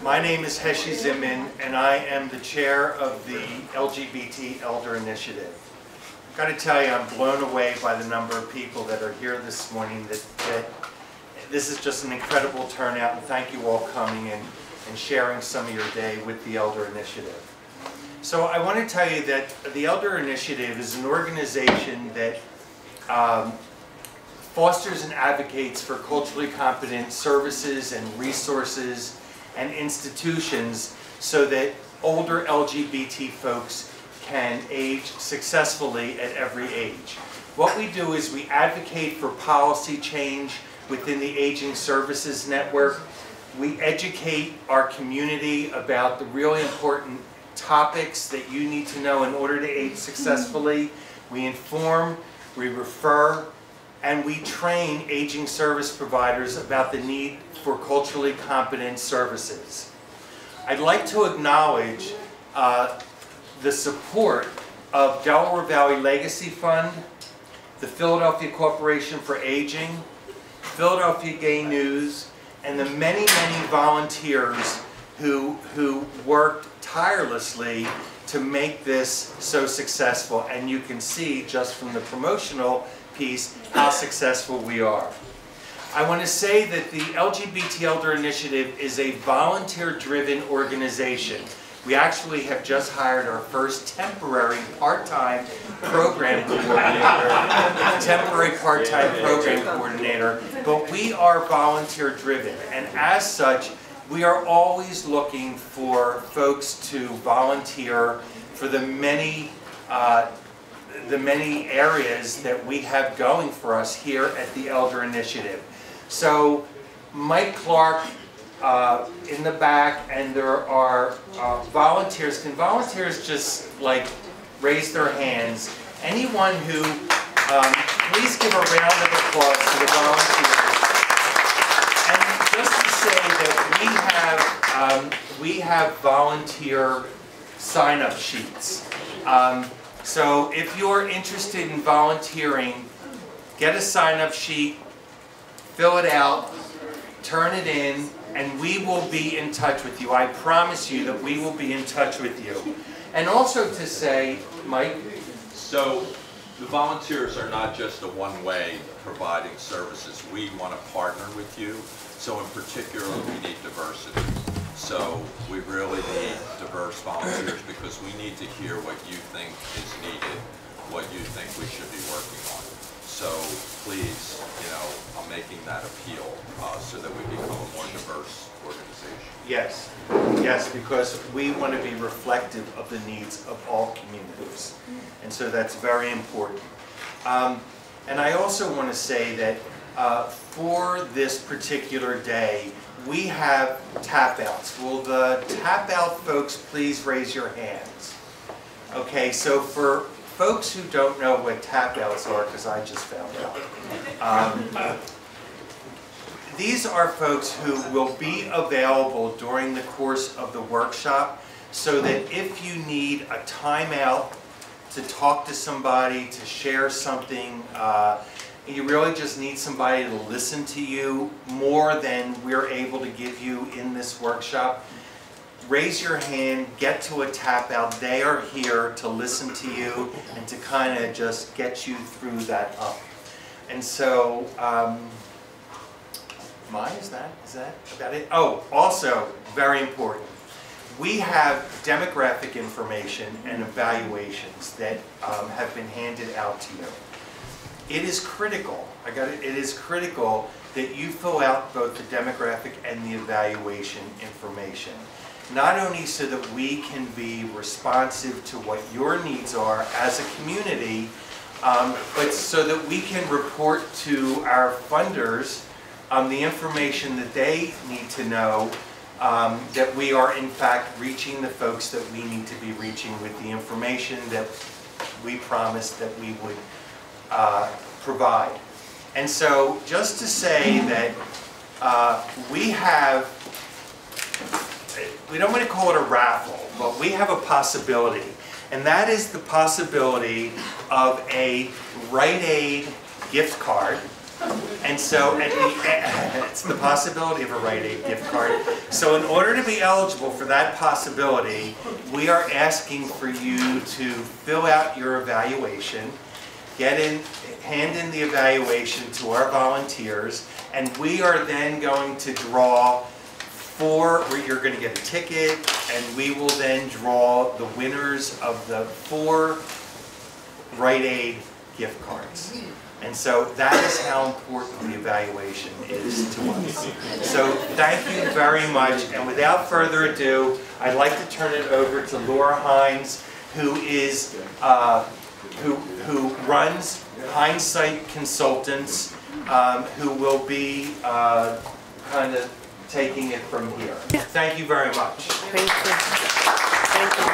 My name is Heshi Zimman, and I am the chair of the LGBT Elder Initiative. I've got to tell you, I'm blown away by the number of people that are here this morning. That this is just an incredible turnout, and thank you all coming and sharing some of your day with the Elder Initiative. So I want to tell you that the Elder Initiative is an organization that fosters and advocates for culturally competent services and resources and institutions so that older LGBT folks can age successfully at every age. What we do is we advocate for policy change within the Aging Services Network. We educate our community about the really important topics that you need to know in order to age successfully. We inform, we refer, and we train aging service providers about the need for culturally competent services. I'd like to acknowledge the support of Delaware Valley Legacy Fund, the Philadelphia Corporation for Aging, Philadelphia Gay News, and the many, many volunteers who worked tirelessly to make this so successful. And you can see just from the promotional piece how successful we are. I want to say that the LGBT Elder Initiative is a volunteer-driven organization. We actually have just hired our first temporary part-time program coordinator, but we are volunteer-driven, and as such, we are always looking for folks to volunteer for the many areas that we have going for us here at the Elder Initiative. So Mike Clark in the back, and there are volunteers. Can volunteers just raise their hands? Anyone who, please give a round of applause to the volunteers. And just to say that we have volunteer sign-up sheets. So if you're interested in volunteering, get a sign-up sheet, fill it out, turn it in, and we will be in touch with you. I promise you that we will be in touch with you. And also to say, Mike? So the volunteers are not just a one-way providing services. We want to partner with you. So in particular, we need diversity. So we really need diverse volunteers because we need to hear what you think is needed, what you think we should be working on. So please, I'm making that appeal so that we become a more diverse organization. Yes, yes, because we want to be reflective of the needs of all communities. And so that's very important. And I also want to say that for this particular day, we have tap-outs. Will the tap-out folks please raise your hands? Okay, so for folks who don't know what tap-outs are, because I just found out, these are folks who will be available during the course of the workshop so that if you need a timeout to talk to somebody, to share something, you really just need somebody to listen to you more than we're able to give you in this workshop, raise your hand, get to a tap out. They are here to listen to you and to kind of just get you through that hump. And so, is that about it? Oh, also, very important. We have demographic information and evaluations that have been handed out to you. It is critical, it is critical that you fill out both the demographic and the evaluation information. Not only so that we can be responsive to what your needs are as a community, but so that we can report to our funders the information that they need to know, that we are in fact reaching the folks that we need to be reaching with the information that we promised that we would provide. And so just to say that we don't want to call it a raffle, but we have a possibility. And that is the possibility of a Rite Aid gift card And so it's the possibility of a Rite Aid gift card. So in order to be eligible for that possibility, we are asking for you to fill out your evaluation, hand in the evaluation to our volunteers, and we are then going to draw where you're going to get a ticket, and we will then draw the winners of the 4 Rite Aid gift cards. And so that is how important the evaluation is to us. So thank you very much, and without further ado, I'd like to turn it over to Laura Hines, who is who runs Hindsight Consultants, who will be kind of taking it from here. Thank you very much. Thank you. Thank you.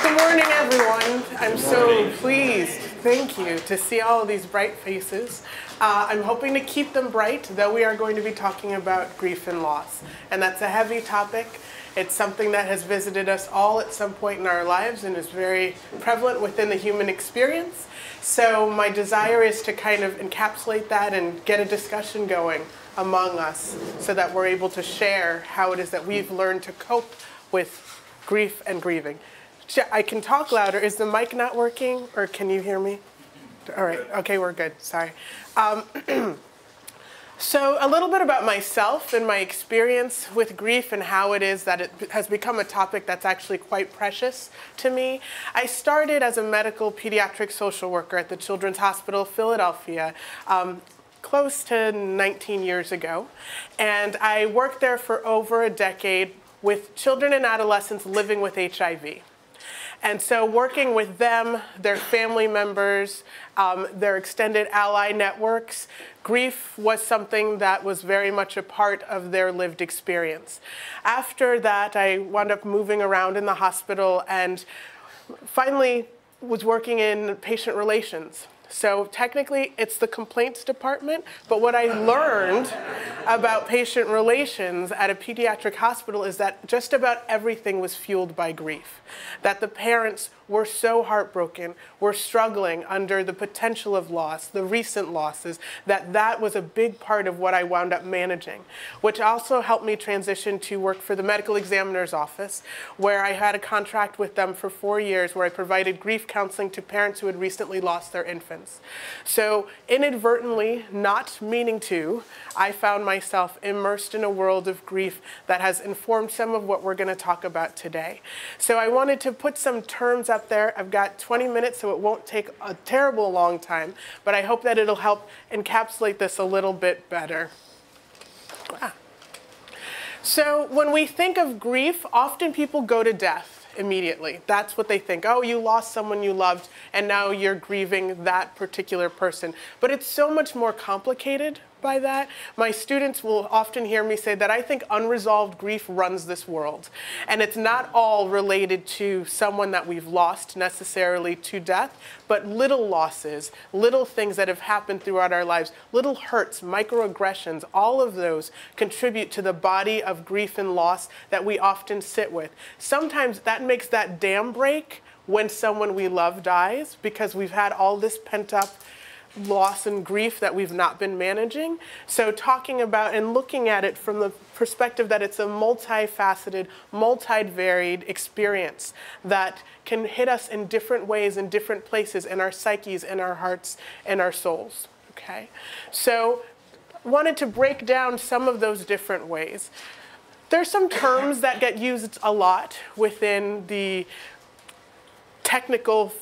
Good morning, everyone. I'm so pleased, thank you, to see all of these bright faces. I'm hoping to keep them bright, though we are going to be talking about grief and loss. And that's a heavy topic. It's something that has visited us all at some point in our lives and is very prevalent within the human experience. So my desire is to kind of encapsulate that and get a discussion going among us so that we're able to share how it is that we've learned to cope with grief and grieving. I can talk louder. Is the mic not working, or can you hear me? All right. Okay, we're good. Sorry. So a little bit about myself and my experience with grief and how it is that it has become a topic that's actually quite precious to me. I started as a medical pediatric social worker at the Children's Hospital of Philadelphia close to 19 years ago. And I worked there for over a decade with children and adolescents living with HIV. And so working with them, their family members, their extended ally networks, grief was something that was very much a part of their lived experience. After that, I wound up moving around in the hospital and finally was working in patient relations. So technically, it's the complaints department, but what I learned about patient relations at a pediatric hospital is that just about everything was fueled by grief. That the parents were so heartbroken, were struggling under the potential of loss, the recent losses, that was a big part of what I wound up managing, which also helped me transition to work for the medical examiner's office, where I had a contract with them for 4 years where I provided grief counseling to parents who had recently lost their infants. So inadvertently, not meaning to, I found myself immersed in a world of grief that has informed some of what we're going to talk about today. So I wanted to put some terms up there. I've got 20 minutes, so it won't take a terrible long time, but I hope that it'll help encapsulate this a little bit better. So when we think of grief, often people go to death immediately. That's what they think. Oh, you lost someone you loved, and now you're grieving that particular person. But it's so much more complicated by that. My students will often hear me say that I think unresolved grief runs this world. And it's not all related to someone that we've lost necessarily to death, but little losses, little things that have happened throughout our lives, little hurts, microaggressions, all of those contribute to the body of grief and loss that we often sit with. Sometimes that makes that dam break when someone we love dies, because we've had all this pent up loss and grief that we've not been managing. So talking about and looking at it from the perspective that it's a multifaceted, multi-varied experience that can hit us in different ways, in different places, in our psyches, in our hearts, in our souls. Okay? So wanted to break down some of those different ways. There's some terms that get used a lot within the technical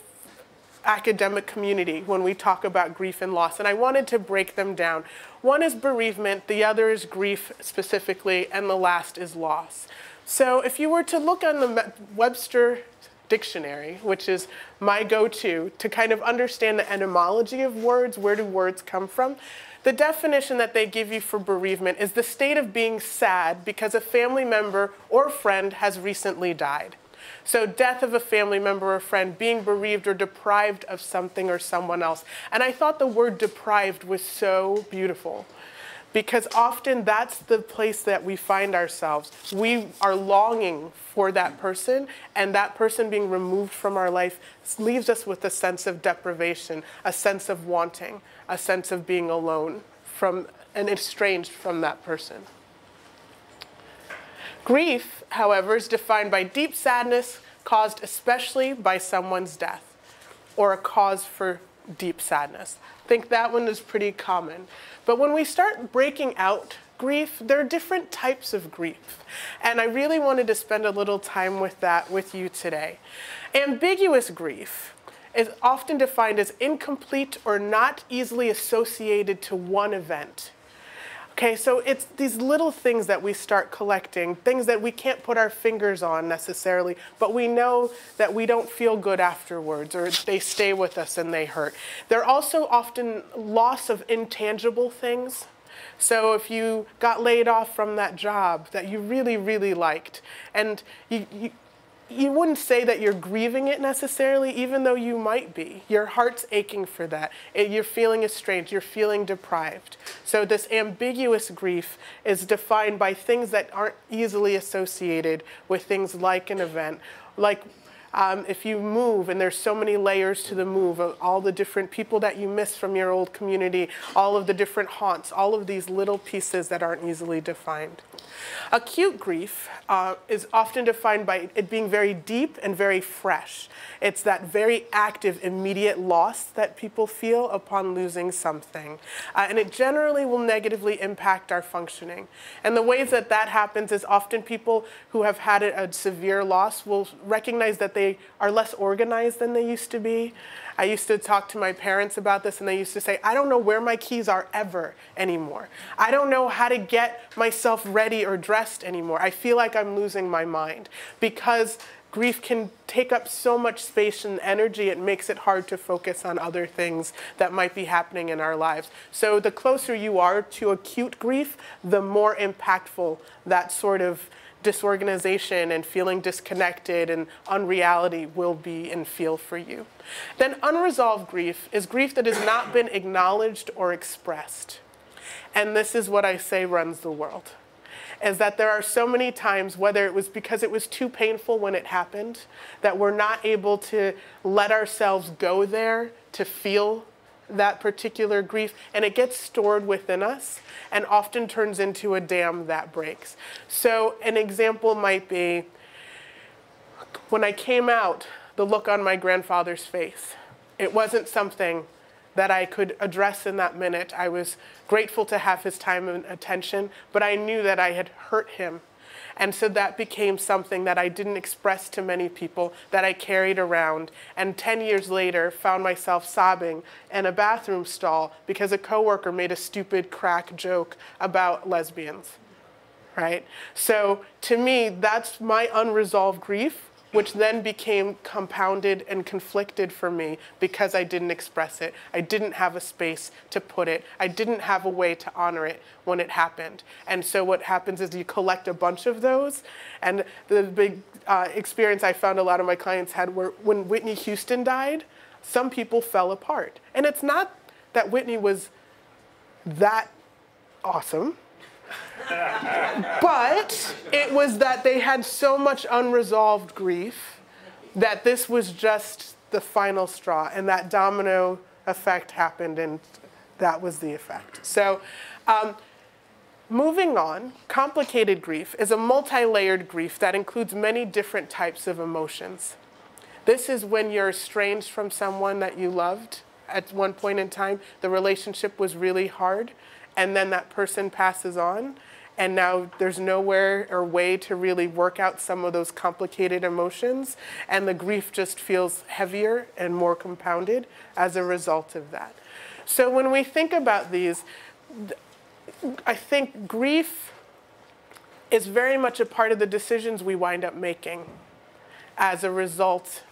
academic community when we talk about grief and loss, and I wanted to break them down. One is bereavement, the other is grief specifically, and the last is loss. So if you were to look on the Webster Dictionary, which is my go-to to kind of understand the etymology of words, where do words come from, the definition that they give you for bereavement is the state of being sad because a family member or friend has recently died. So death of a family member or friend, being bereaved or deprived of something or someone else. And I thought the word deprived was so beautiful. because often that's the place that we find ourselves. We are longing for that person, and that person being removed from our life leaves us with a sense of deprivation, a sense of wanting, a sense of being alone from and estranged from that person. Grief, however, is defined by deep sadness caused especially by someone's death, or a cause for deep sadness. I think that one is pretty common. But when we start breaking out grief, there are different types of grief. And I really wanted to spend a little time with that with you today. Ambiguous grief is often defined as incomplete or not easily associated to one event. Okay, so it's these little things that we start collecting, things that we can't put our fingers on necessarily, but we know that we don't feel good afterwards, or they stay with us and they hurt. They're also often loss of intangible things. So if you got laid off from that job that you really, really liked, and you wouldn't say that you're grieving it necessarily, even though you might be. Your heart's aching for that. You're feeling estranged. You're feeling deprived. So this ambiguous grief is defined by things that aren't easily associated with things like an event. Like if you move, and there's so many layers to the move, of all the different people that you miss from your old community, all of the different haunts, all of these little pieces that aren't easily defined. Acute grief is often defined by it being very deep and very fresh. It's that very active, immediate loss that people feel upon losing something. And it generally will negatively impact our functioning. And the ways that that happens is often people who have had a severe loss will recognize that they are less organized than they used to be. I used to talk to my parents about this, and they used to say, I don't know where my keys are ever anymore. I don't know how to get myself ready or dressed anymore. I feel like I'm losing my mind. Because grief can take up so much space and energy, it makes it hard to focus on other things that might be happening in our lives. So the closer you are to acute grief, the more impactful that sort of disorganization and feeling disconnected and unreality will be and feel for you. Then unresolved grief is grief that has not been acknowledged or expressed. And this is what I say runs the world, is that there are so many times, whether it was because it was too painful when it happened, that we're not able to let ourselves go there to feel that particular grief, and it gets stored within us and often turns into a dam that breaks. So an example might be, when I came out, the look on my grandfather's face. It wasn't something that I could address in that minute. I was grateful to have his time and attention, but I knew that I had hurt him. And so that became something that I didn't express to many people, that I carried around. And 10 years later, found myself sobbing in a bathroom stall because a coworker made a stupid crack joke about lesbians, right? So to me, that's my unresolved grief, which then became compounded and conflicted for me because I didn't express it. I didn't have a space to put it. I didn't have a way to honor it when it happened. And so what happens is you collect a bunch of those. And the big experience I found a lot of my clients had were when Whitney Houston died, some people fell apart. And it's not that Whitney was that awesome. But it was that they had so much unresolved grief that this was just the final straw, and that domino effect happened, and that was the effect. So moving on, complicated grief is a multi-layered grief that includes many different types of emotions. This is when you're estranged from someone that you loved at one point in time. The relationship was really hard, and then that person passes on. And now there's nowhere or way to really work out some of those complicated emotions. And the grief just feels heavier and more compounded as a result of that. So when we think about these, I think grief is very much a part of the decisions we wind up making as a result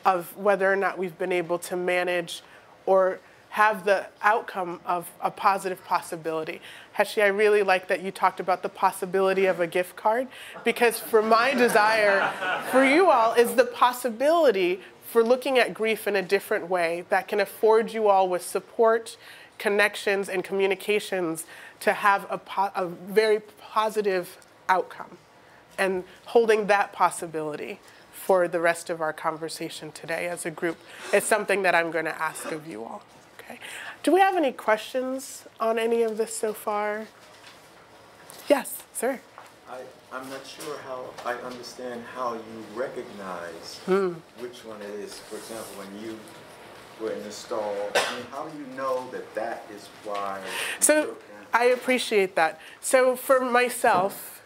of whether or not we've been able to manage or have the outcome of a positive possibility. Heshi, I really like that you talked about the possibility of a gift card, because for my desire for you all is the possibility for looking at grief in a different way that can afford you all with support, connections and communications to have a very positive outcome, and holding that possibility for the rest of our conversation today as a group is something that I'm going to ask of you all. Okay. Do we have any questions on any of this so far? Yes, sir. I'm not sure how I understand how you recognize which one it is. For example, when you were in the stall, I mean, how do you know that that is why? So I appreciate that. So for myself,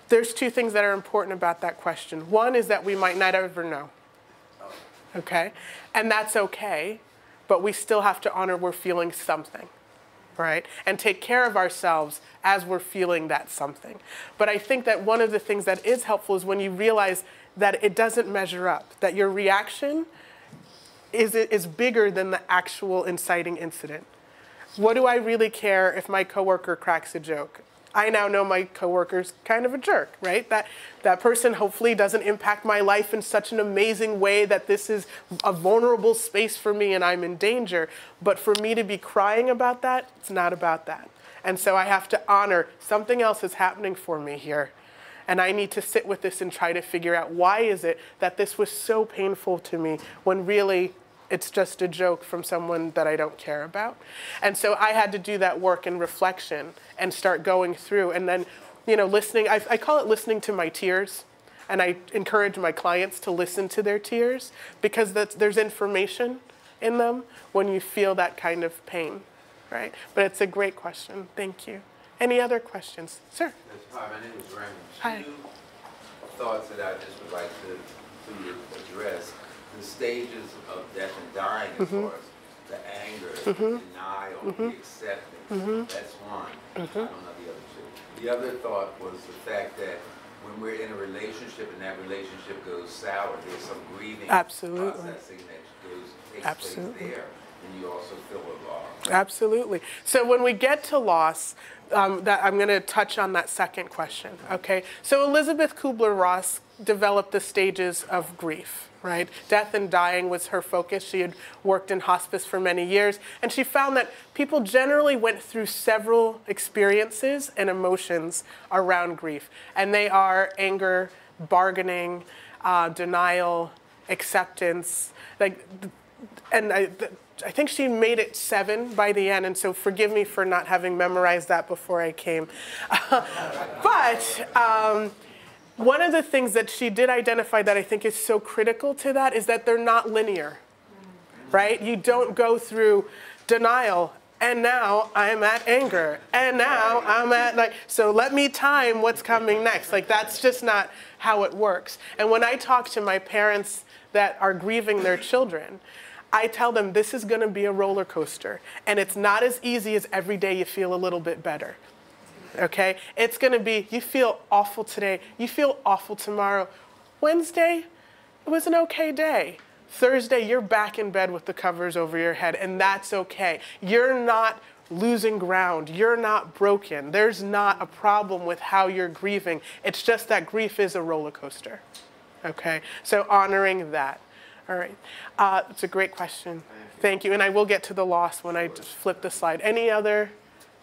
there's two things that are important about that question. One is that we might not ever know, okay? And that's okay, but we still have to honor we're feeling something, right? And take care of ourselves as we're feeling that something. But I think that one of the things that is helpful is when you realize that it doesn't measure up, that your reaction is bigger than the actual inciting incident. What do I really care if my coworker cracks a joke? I now know my coworker's kind of a jerk, right? That person hopefully doesn't impact my life in such an amazing way that this is a vulnerable space for me and I'm in danger. But for me to be crying about that, it's not about that. And so I have to honor something else is happening for me here. And I need to sit with this and try to figure out why is it that this was so painful to me when really it's just a joke from someone that I don't care about. And so I had to do that work and reflection and start going through and then, you know, listening. I call it listening to my tears. And I encourage my clients to listen to their tears because there's information in them when you feel that kind of pain, right? But it's a great question. Thank you. Any other questions? Sir? Yes, hi, my name is Raymond. Hi. Two thoughts that I just would like to address. The stages of death and dying, as far as the anger, the denial, the acceptance, that's one. I don't know the other two. The other thought was the fact that when we're in a relationship and that relationship goes sour, there's some grieving processing that takes place there, and you also feel a loss. Absolutely. So when we get to loss, that I'm going to touch on that second question, okay? So Elizabeth Kubler-Ross developed the stages of grief, right? Death and dying was her focus. She had worked in hospice for many years, and she found that people generally went through several experiences and emotions around grief, and they are anger, bargaining, denial, acceptance, and I think she made it 7 by the end, and so forgive me for not having memorized that before I came. But one of the things that she did identify that I think is so critical to that is that they're not linear, right? You don't go through denial, and now I'm at anger, and now I'm at, so let me time what's coming next. That's just not how it works. And when I talk to my parents that are grieving their children, I tell them this is going to be a roller coaster, and it's not as easy as every day you feel a little bit better, okay? It's going to be, you feel awful today, you feel awful tomorrow. Wednesday, it was an okay day. Thursday, you're back in bed with the covers over your head, and that's okay. You're not losing ground. You're not broken. There's not a problem with how you're grieving. It's just that grief is a roller coaster, okay? So honoring that. All right. It's a great question. Thank you. And I will get to the loss when I just flip the slide. Any other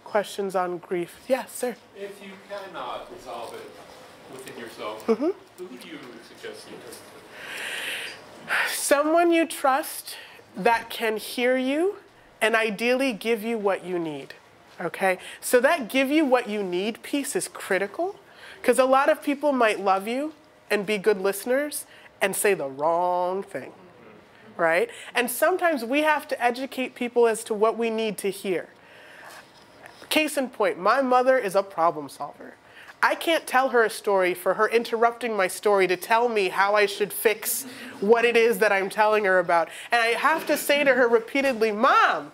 questions on grief? Yes, sir. If you cannot resolve it within yourself, who do you suggest you turn to? Someone you trust that can hear you and ideally give you what you need. Okay? So that give you what you need piece is critical because a lot of people might love you and be good listeners and say the wrong thing, right? And sometimes we have to educate people as to what we need to hear. Case in point, my mother is a problem solver. I can't tell her a story for her interrupting my story to tell me how I should fix what it is that I'm telling her about. And I have to say to her repeatedly, Mom,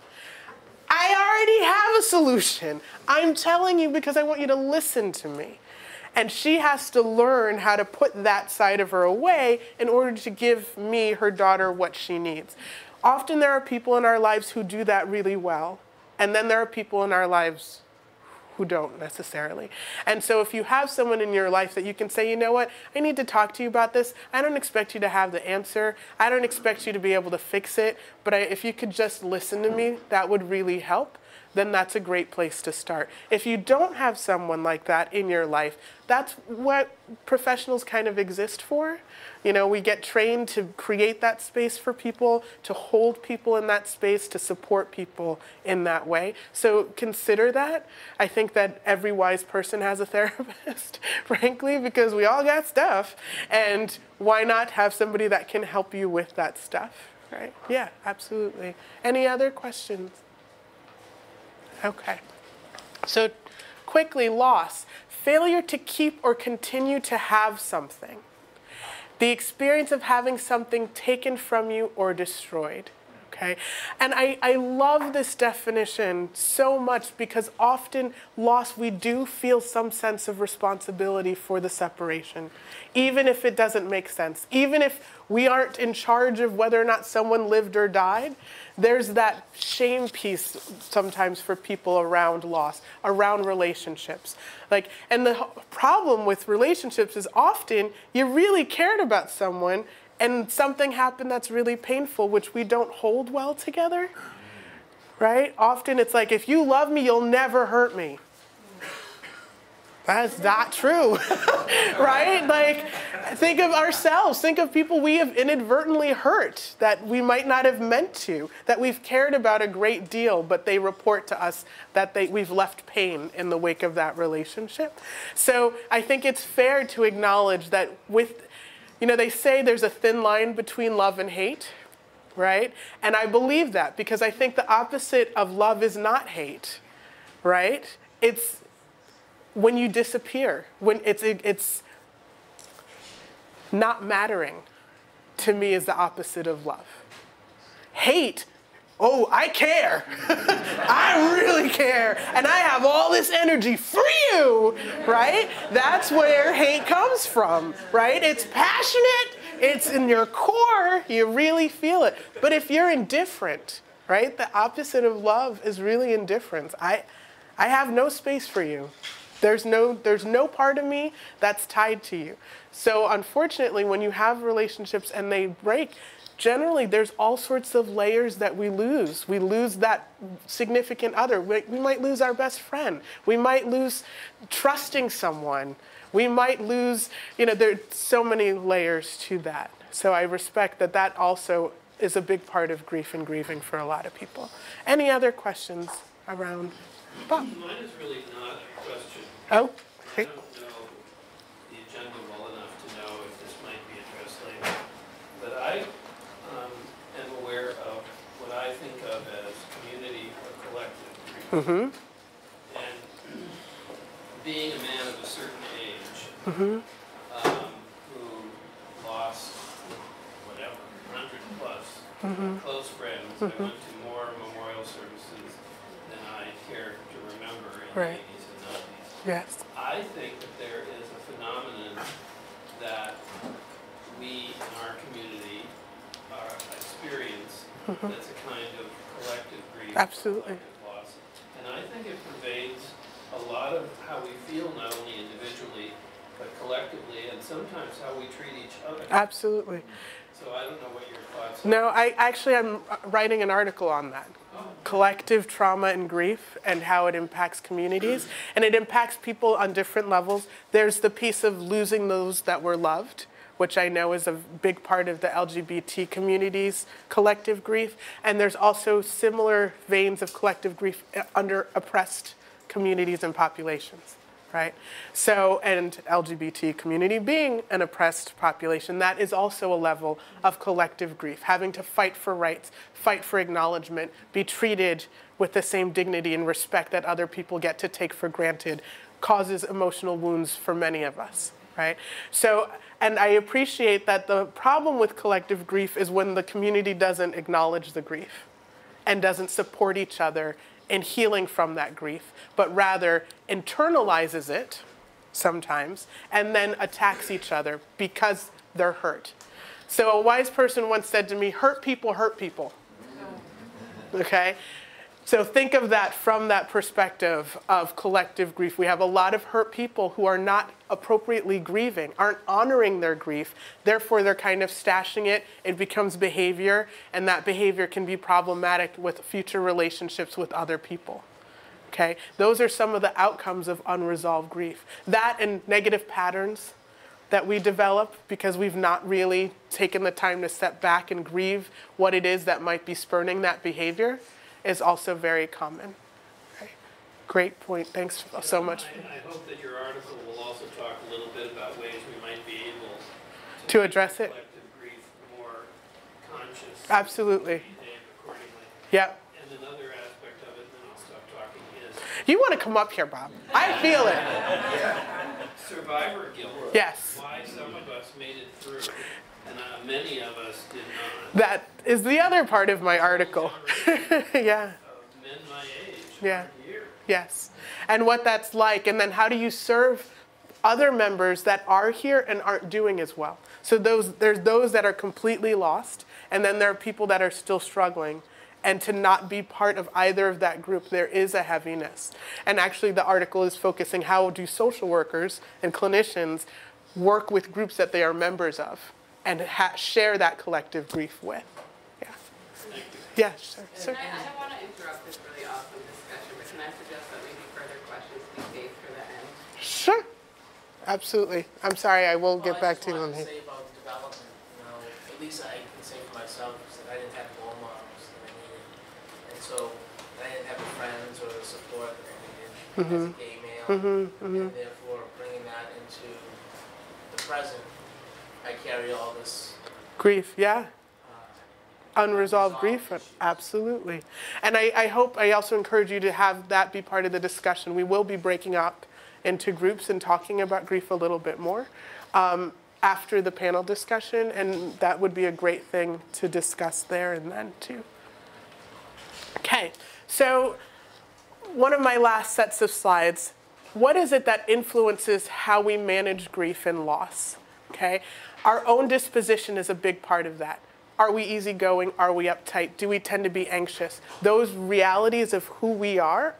I already have a solution. I'm telling you because I want you to listen to me. And she has to learn how to put that side of her away in order to give me, her daughter, what she needs. Often there are people in our lives who do that really well. And then there are people in our lives who don't necessarily. And so if you have someone in your life that you can say, you know what, I need to talk to you about this. I don't expect you to have the answer. I don't expect you to be able to fix it. But if you could just listen to me, that would really help. Then that's a great place to start. If you don't have someone like that in your life, that's what professionals kind of exist for. You know, we get trained to create that space for people, to hold people in that space, to support people in that way. So consider that. I think that every wise person has a therapist, frankly, because we all got stuff. And why not have somebody that can help you with that stuff, right? Yeah, absolutely. Any other questions? Okay. So quickly, loss. Failure to keep or continue to have something. The experience of having something taken from you or destroyed. Okay? And I love this definition so much because often loss, we do feel some sense of responsibility for the separation, even if it doesn't make sense. Even if we aren't in charge of whether or not someone lived or died, there's that shame piece sometimes for people around loss, around relationships. And the problem with relationships is often you really cared about someone and something happened that's really painful, which we don't hold well together, right? Often it's like, if you love me, you'll never hurt me. That's not true, right? Like, think of ourselves. Think of people we have inadvertently hurt that we might not have meant to, that we've cared about a great deal, but they report to us that we've left pain in the wake of that relationship. So I think it's fair to acknowledge that they say there's a thin line between love and hate, right? And I believe that because I think the opposite of love is not hate, right? It's when you disappear, when it's not mattering, to me, is the opposite of love. Hate, oh, I care. I really care. And I have all this energy for you, right? That's where hate comes from, right? It's passionate. It's in your core. You really feel it. But if you're indifferent, right, the opposite of love is really indifference. I have no space for you. There's no part of me that's tied to you. So unfortunately, when you have relationships and they break, generally there's all sorts of layers that we lose. We lose that significant other. We might lose our best friend. We might lose trusting someone. We might lose, there's so many layers to that. So I respect that also is a big part of grief and grieving for a lot of people. Any other questions around Bob? Mine is really not a question. Oh, I don't know the agenda well enough to know if this might be addressed later. But I am aware of what I think of as community or collective grief. Mm-hmm. And being a man of a certain age, Mm-hmm. who lost, whatever, 100 plus close friends, I went to more memorial services than I care to remember in Right. the 80s and 90s. Yes. I think that there is a phenomenon that we in our community experience that's a kind of collective grief, Absolutely. collective loss. And I think it pervades a lot of how we feel, not only individually, but collectively, and sometimes how we treat each other. Absolutely. So I don't know what your thoughts are. No, I'm writing an article on that. Collective trauma and grief and how it impacts communities. And it impacts people on different levels. There's the piece of losing those that were loved, which I know is a big part of the LGBT community's collective grief. And there's also similar veins of collective grief under oppressed communities and populations, right? So, and LGBT community being an oppressed population, that is also a level of collective grief, having to fight for rights, fight for acknowledgement, be treated with the same dignity and respect that other people get to take for granted, causes emotional wounds for many of us, right? So, and I appreciate that the problem with collective grief is when the community doesn't acknowledge the grief and doesn't support each other in healing from that grief, but rather internalizes it sometimes and then attacks each other because they're hurt. So a wise person once said to me, hurt people, okay? So think of that from that perspective of collective grief. We have a lot of hurt people who are not appropriately grieving, aren't honoring their grief. Therefore, they're kind of stashing it. It becomes behavior, and that behavior can be problematic with future relationships with other people. Okay? Those are some of the outcomes of unresolved grief. That and negative patterns that we develop because we've not really taken the time to step back and grieve what it is that might be spurning that behavior is also very common. Okay. Great point. Thanks so much. I hope that your article will also talk a little bit about ways we might be able to address it. Collective grief more conscious. Absolutely. Behave accordingly. Yep. And another aspect of it, then I'll stop talking, is You want to come up here, Bob. I feel it. survivor guilt. Yes. Why some of us made it through, and many of us did not. That is the other part of my article. Yeah. Of men my age. Yeah. Here. Yes. And what that's like. And then how do you serve other members that are here and aren't doing as well? So there's those that are completely lost, and then there are people that are still struggling. And to not be part of either of that group, there is a heaviness. And actually the article is focusing how do social workers and clinicians work with groups that they are members of and share that collective grief with. Yeah. Thank you. Yeah, sure. And I don't want to interrupt this really awesome discussion, but can I suggest that maybe further questions be saved for the end? Sure. Absolutely. I'm sorry, I will get back to you on I just that. wanted to say about development, at least I can say for myself, is that I didn't have role models that I needed. And so I didn't have the friends or the support that I needed as a gay male. And therefore, bringing that into the present, I carry all this Grief, yeah. Unresolved grief, issues. absolutely. And I hope, I also encourage you to have that be part of the discussion. We will be breaking up into groups and talking about grief a little bit more after the panel discussion, and that would be a great thing to discuss there and then too. Okay, so one of my last sets of slides, what is it that influences how we manage grief and loss? Okay, our own disposition is a big part of that. Are we easygoing? Are we uptight? Do we tend to be anxious? Those realities of who we are,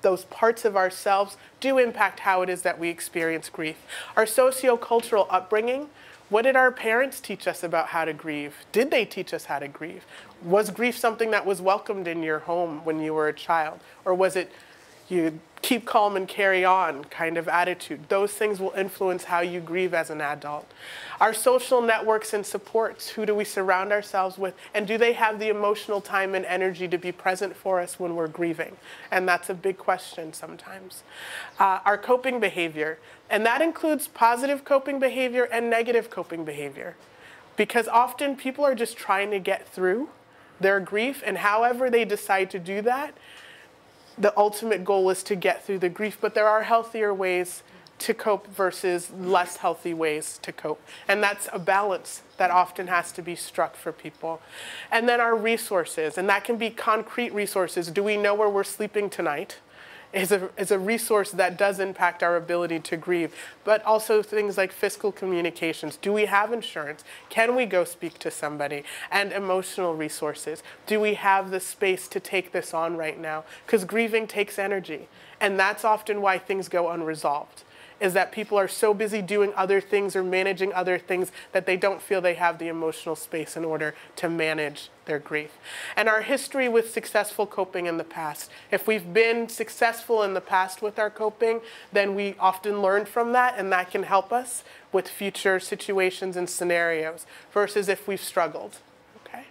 those parts of ourselves, do impact how it is that we experience grief. Our socio-cultural upbringing, what did our parents teach us about how to grieve? Did they teach us how to grieve? Was grief something that was welcomed in your home when you were a child? Or was it you keep calm and carry on kind of attitude? Those things will influence how you grieve as an adult. Our social networks and supports, who do we surround ourselves with? And do they have the emotional time and energy to be present for us when we're grieving? And that's a big question sometimes. Our coping behavior, and that includes positive coping behavior and negative coping behavior. Because often people are just trying to get through their grief, and however they decide to do that, the ultimate goal is to get through the grief, but there are healthier ways to cope versus less healthy ways to cope. And that's a balance that often has to be struck for people. And then our resources, and that can be concrete resources. Do we know where we're sleeping tonight? Is a resource that does impact our ability to grieve. But also things like fiscal communications. Do we have insurance? Can we go speak to somebody? And emotional resources. Do we have the space to take this on right now? Because grieving takes energy. And that's often why things go unresolved, is that people are so busy doing other things or managing other things that they don't feel they have the emotional space in order to manage their grief. And our history with successful coping in the past. If we've been successful in the past with our coping, then we often learn from that, and that can help us with future situations and scenarios, versus if we've struggled. Okay?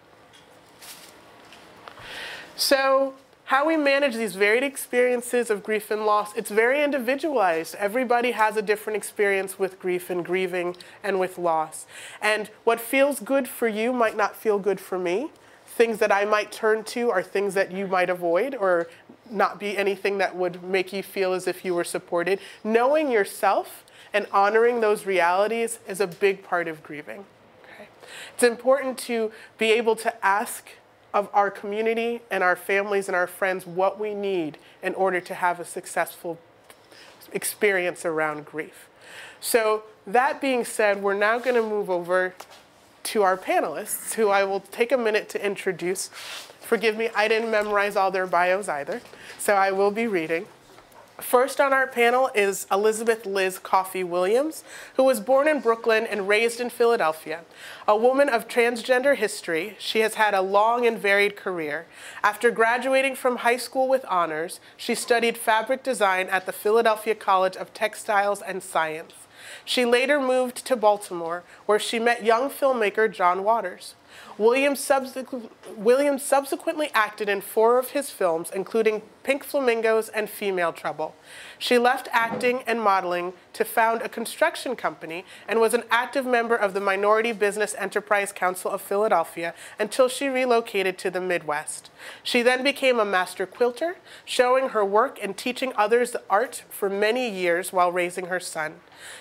So, how we manage these varied experiences of grief and loss, it's very individualized. Everybody has a different experience with grief and grieving and with loss. And what feels good for you might not feel good for me. Things that I might turn to are things that you might avoid or not be anything that would make you feel as if you were supported. Knowing yourself and honoring those realities is a big part of grieving. Okay? It's important to be able to ask of our community and our families and our friends what we need in order to have a successful experience around grief. So that being said, we're now going to move over to our panelists, who I will take a minute to introduce. Forgive me, I didn't memorize all their bios either, so I will be reading. First on our panel is Elizabeth Liz Coffey Williams, who was born in Brooklyn and raised in Philadelphia. A woman of transgender history, she has had a long and varied career. After graduating from high school with honors, she studied fabric design at the Philadelphia College of Textiles and Science. She later moved to Baltimore, where she met young filmmaker John Waters. Williams subsequently acted in 4 of his films, including Pink Flamingos and Female Trouble. She left acting and modeling to found a construction company and was an active member of the Minority Business Enterprise Council of Philadelphia until she relocated to the Midwest. She then became a master quilter, showing her work and teaching others the art for many years while raising her son.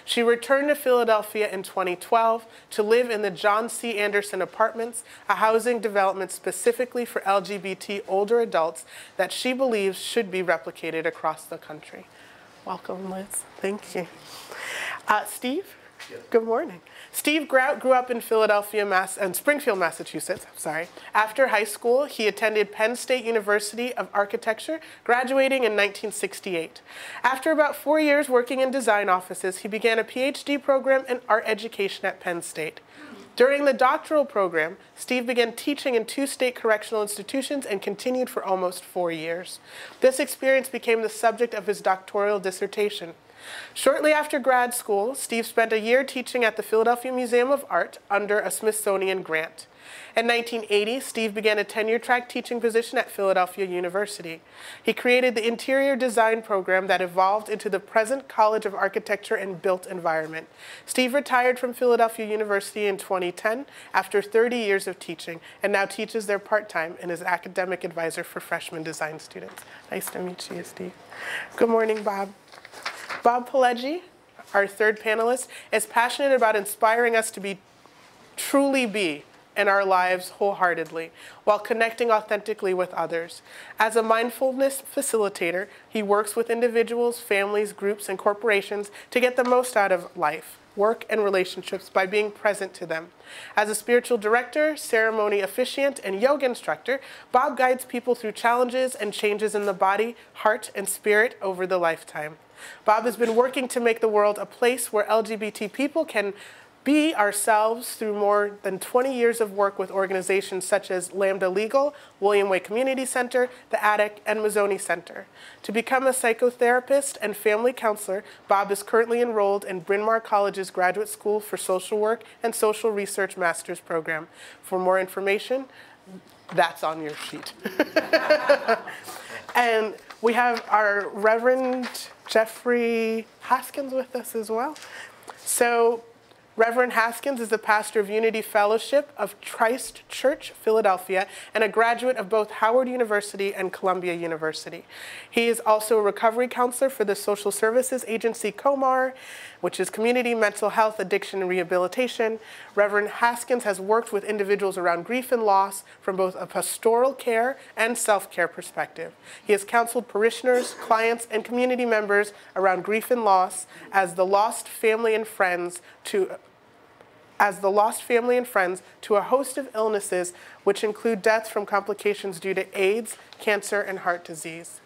She returned to Philadelphia in 2012 to live in the John C. Anderson Apartments, a housing development specifically for LGBT older adults that she believes should be replicated across the country. Welcome, Liz. Thank you. Steve? Yes. Good morning. Steve Grout grew up in Philadelphia, Springfield, Massachusetts. After high school, he attended Penn State University of Architecture, graduating in 1968. After about 4 years working in design offices, he began a PhD program in art education at Penn State. During the doctoral program, Steve began teaching in 2 state correctional institutions and continued for almost 4 years. This experience became the subject of his doctoral dissertation. Shortly after grad school, Steve spent a year teaching at the Philadelphia Museum of Art under a Smithsonian grant. In 1980, Steve began a tenure-track teaching position at Philadelphia University. He created the interior design program that evolved into the present College of Architecture and Built Environment. Steve retired from Philadelphia University in 2010 after 30 years of teaching and now teaches there part-time and is academic advisor for freshman design students. Nice to meet you, Steve. Good morning, Bob. Bob Pileggi, our third panelist, is passionate about inspiring us to truly be in our lives wholeheartedly while connecting authentically with others. As a mindfulness facilitator, he works with individuals, families, groups, and corporations to get the most out of life, work, and relationships by being present to them. As a spiritual director, ceremony officiant, and yoga instructor, Bob guides people through challenges and changes in the body, heart, and spirit over the lifetime. Bob has been working to make the world a place where LGBT people can be ourselves through more than 20 years of work with organizations such as Lambda Legal, William Way Community Center, The Attic, and Mazzoni Center. To become a psychotherapist and family counselor, Bob is currently enrolled in Bryn Mawr College's Graduate School for Social Work and Social Research Master's Program. For more information, that's on your sheet. And we have our Reverend Jeffrey Haskins with us as well. So Reverend Haskins is the pastor of Unity Fellowship of Christ Church, Philadelphia, and a graduate of both Howard University and Columbia University. He is also a recovery counselor for the social services agency COMAR, which is Community Mental Health, Addiction, and Rehabilitation. Reverend Haskins has worked with individuals around grief and loss from both a pastoral care and self-care perspective. He has counseled parishioners, clients, and community members around grief and loss as the lost family and friends to a host of illnesses, which include death from complications due to AIDS, cancer, and heart disease.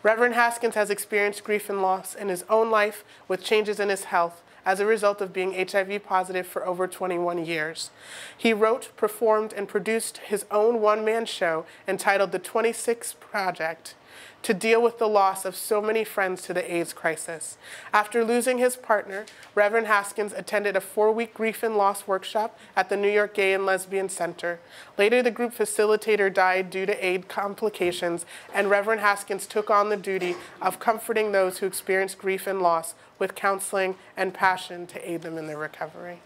Reverend Haskins has experienced grief and loss in his own life with changes in his health as a result of being HIV positive for over 21 years. He wrote, performed, and produced his own one-man show entitled The 26 Project, to deal with the loss of so many friends to the AIDS crisis. After losing his partner, Reverend Haskins attended a 4-week grief and loss workshop at the New York Gay and Lesbian Center. Later, the group facilitator died due to AIDS complications, and Reverend Haskins took on the duty of comforting those who experienced grief and loss with counseling and passion to aid them in their recovery.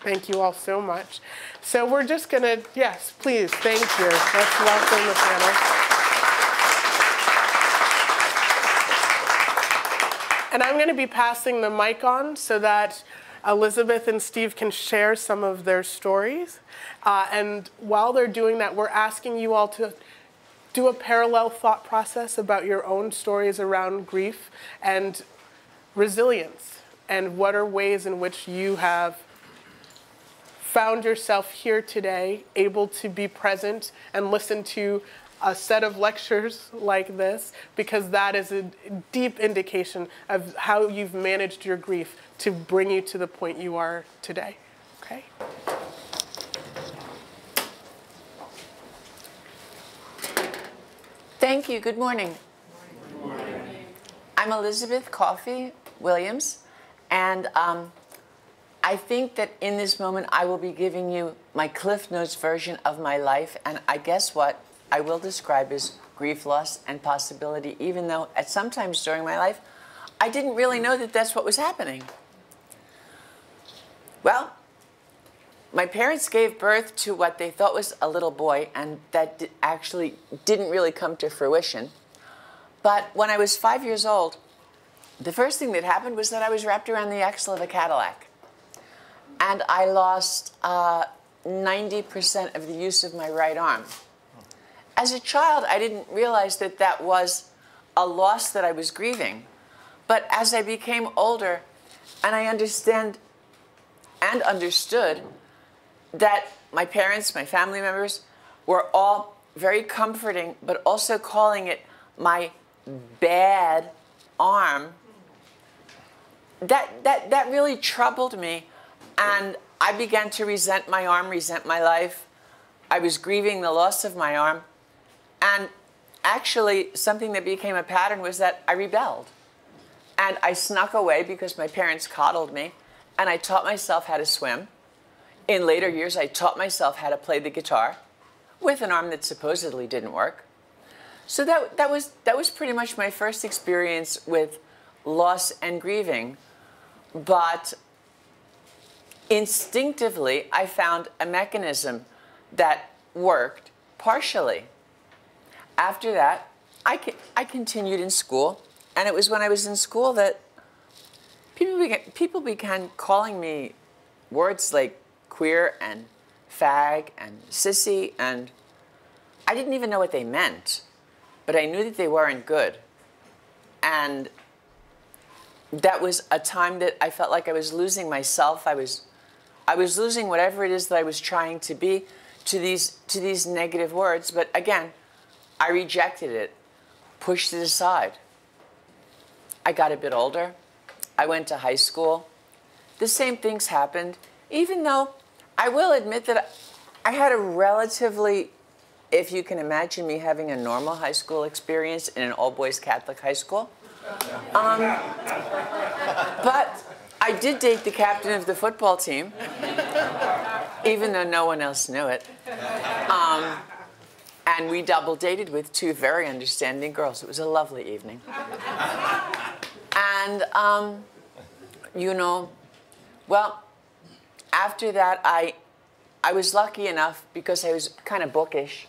Thank you all so much. So we're just gonna, yes, please, thank you. Let's welcome the panel. And I'm going to be passing the mic on so that Elizabeth and Steve can share some of their stories. And while they're doing that, we're asking you all to do a parallel thought process about your own stories around grief and resilience, and what are ways in which you have found yourself here today, able to be present and listen to a set of lectures like this, because that is a deep indication of how you've managed your grief to bring you to the point you are today. Okay? Thank you. Good morning. Good morning. I'm Elizabeth Coffey Williams, and I think that in this moment I will be giving you my Cliff Notes version of my life, and I guess what I will describe as grief, loss, and possibility, even though at sometimes during my life I didn't really know that that's what was happening. Well, my parents gave birth to what they thought was a little boy, and that actually didn't really come to fruition. But when I was 5 years old, the first thing that happened was that I was wrapped around the axle of a Cadillac. And I lost 90% of the use of my right arm. As a child, I didn't realize that that was a loss that I was grieving. But as I became older, and I understood that my parents, my family members, were all very comforting, but also calling it my bad arm, that really troubled me. And I began to resent my arm, resent my life. I was grieving the loss of my arm. And actually, something that became a pattern was that I rebelled. And I snuck away because my parents coddled me. And I taught myself how to swim. In later years, I taught myself how to play the guitar with an arm that supposedly didn't work. So that was pretty much my first experience with loss and grieving. But instinctively, I found a mechanism that worked partially. After that, I continued in school. And it was when I was in school that people began calling me words like queer and fag and sissy, and I didn't even know what they meant, but I knew that they weren't good. And that was a time that I felt like I was losing myself. I was losing whatever it is that I was trying to be to these negative words. But again, I rejected it, pushed it aside. I got a bit older. I went to high school. The same things happened, even though I will admit that I had a relatively, if you can imagine me having a normal high school experience in an all-boys Catholic high school. But I did date the captain of the football team, even though no one else knew it. And we double dated with two very understanding girls. It was a lovely evening. And, you know, well, after that, I was lucky enough, because I was kind of bookish,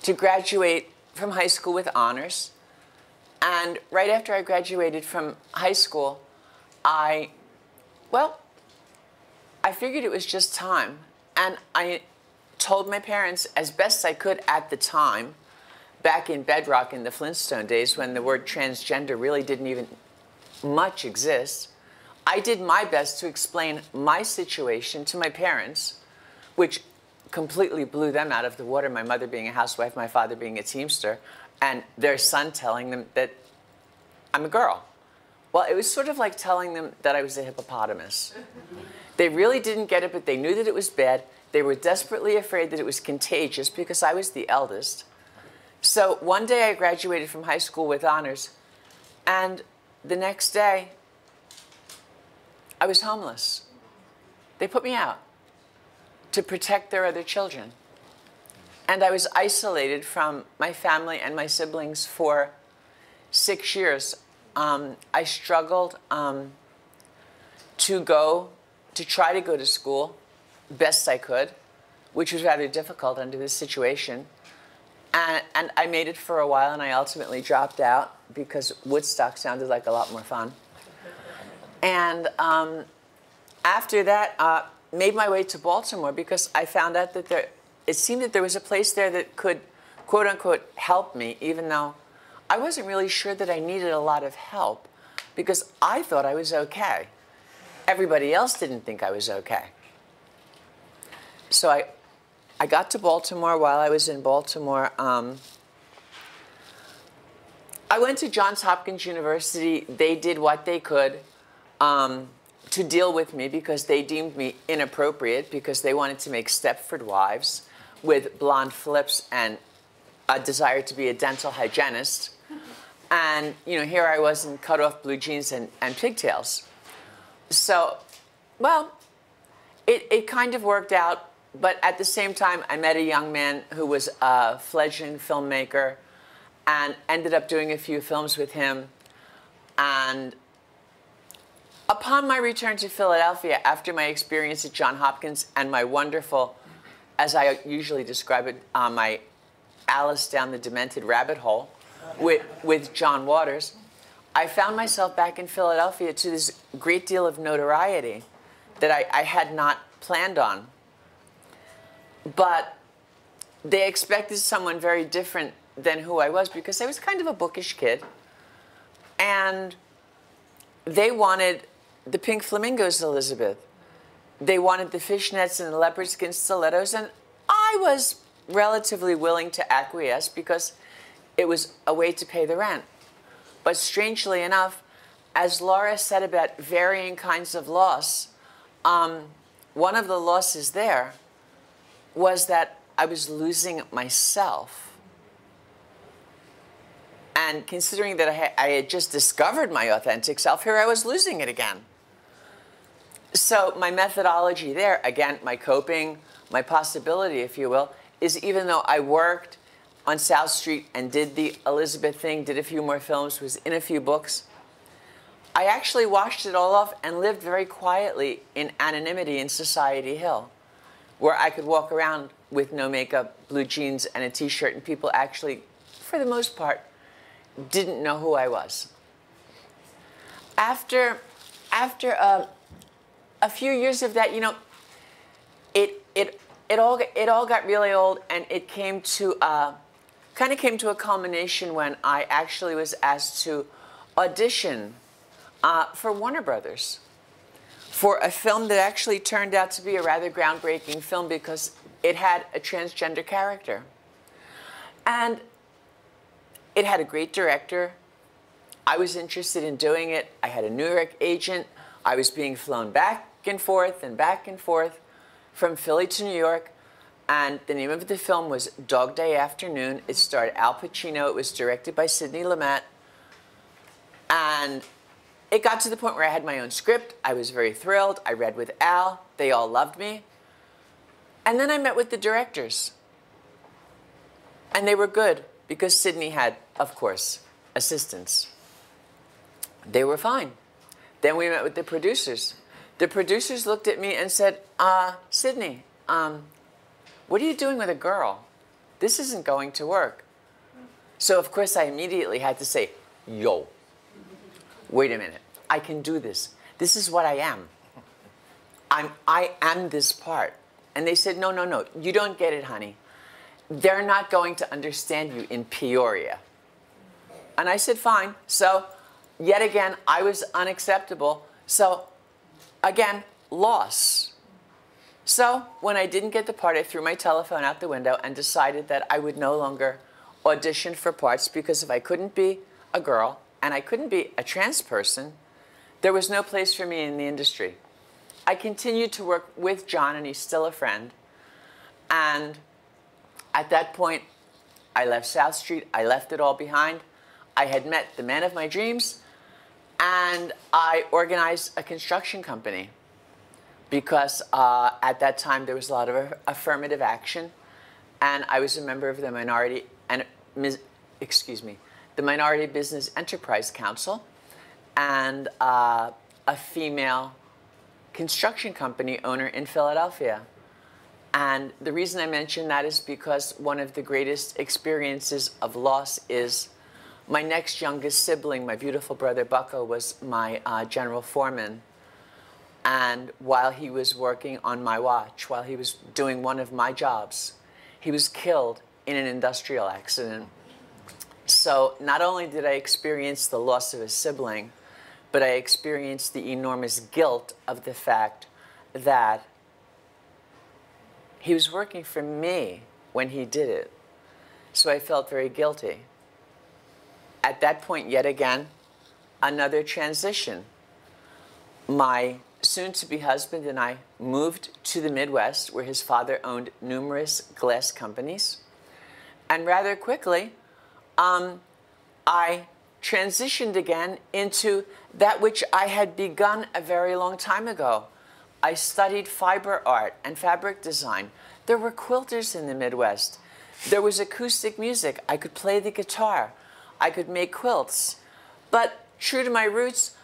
to graduate from high school with honors. And right after I graduated from high school, I figured it was just time. And I told my parents, as best I could at the time, back in Bedrock in the Flintstone days when the word transgender really didn't even much exist, I did my best to explain my situation to my parents, which completely blew them out of the water, my mother being a housewife, my father being a teamster, and their son telling them that I'm a girl. Well, it was sort of like telling them that I was a hippopotamus. They really didn't get it, but they knew that it was bad. They were desperately afraid that it was contagious because I was the eldest. So one day I graduated from high school with honors, and the next day I was homeless. They put me out to protect their other children. And I was isolated from my family and my siblings for 6 years. I struggled to try to go to school best I could, which was rather difficult under this situation. And I made it for a while, and I ultimately dropped out because Woodstock sounded like a lot more fun. And after that, made my way to Baltimore because I found out that it seemed that there was a place there that could, quote unquote, help me, even though I wasn't really sure that I needed a lot of help because I thought I was okay. Everybody else didn't think I was okay. So I got to Baltimore. While I was in Baltimore, I went to Johns Hopkins University. They did what they could to deal with me because they deemed me inappropriate because they wanted to make Stepford wives with blonde flips and a desire to be a dental hygienist. And, you know, here I was in cut-off blue jeans and pigtails. So, well, it kind of worked out. But at the same time, I met a young man who was a fledgling filmmaker and ended up doing a few films with him. And upon my return to Philadelphia, after my experience at Johns Hopkins and my wonderful, as I usually describe it, my Alice down the demented rabbit hole with John Waters, I found myself back in Philadelphia to this great deal of notoriety that I had not planned on. But they expected someone very different than who I was because I was kind of a bookish kid. And they wanted the pink flamingos, Elizabeth. They wanted the fishnets and the leopard skin stilettos. And I was relatively willing to acquiesce because it was a way to pay the rent. But strangely enough, as Laura said about varying kinds of loss, one of the losses there was that I was losing myself. And considering that I had just discovered my authentic self, here I was losing it again. So my methodology there, again, my coping, my possibility, if you will, is even though I worked on South Street and did the Elizabeth thing, did a few more films, was in a few books, I actually washed it all off and lived very quietly in anonymity in Society Hill, where I could walk around with no makeup, blue jeans, and a T-shirt, and people actually, for the most part, didn't know who I was. After a few years of that, you know, it all got really old, and it came to kind of came to a culmination when I actually was asked to audition for Warner Brothers for a film that actually turned out to be a rather groundbreaking film because it had a transgender character. And it had a great director. I was interested in doing it. I had a New York agent. I was being flown back and forth from Philly to New York. And the name of the film was Dog Day Afternoon. It starred Al Pacino. It was directed by Sidney Lumet. And it got to the point where I had my own script. I was very thrilled. I read with Al. They all loved me. And then I met with the directors. And they were good because Sidney had, of course, assistants. They were fine. Then we met with the producers. The producers looked at me and said, Sidney, what are you doing with a girl? This isn't going to work. So, of course, I immediately had to say, yo, wait a minute. I can do this. This is what I am. I am this part. And they said, no, no, no, you don't get it, honey. They're not going to understand you in Peoria. And I said, fine. So, yet again, I was unacceptable. So, again, loss. So, when I didn't get the part, I threw my telephone out the window and decided that I would no longer audition for parts because if I couldn't be a girl and I couldn't be a trans person, there was no place for me in the industry. I continued to work with John, and he's still a friend. And at that point, I left South Street. I left it all behind. I had met the man of my dreams, and I organized a construction company because at that time there was a lot of affirmative action, and I was a member of the Minority Business Enterprise Council, and a female construction company owner in Philadelphia. And the reason I mention that is because one of the greatest experiences of loss is my next youngest sibling, my beautiful brother Bucko, was my general foreman. And while he was working on my watch, while he was doing one of my jobs, he was killed in an industrial accident. So not only did I experience the loss of a sibling, but I experienced the enormous guilt of the fact that he was working for me when he did it. So I felt very guilty. At that point, yet again, another transition. My soon-to-be husband and I moved to the Midwest, where his father owned numerous glass companies. And rather quickly, I transitioned again into that which I had begun a very long time ago. I studied fiber art and fabric design. There were quilters in the Midwest. There was acoustic music. I could play the guitar. I could make quilts. But true to my roots,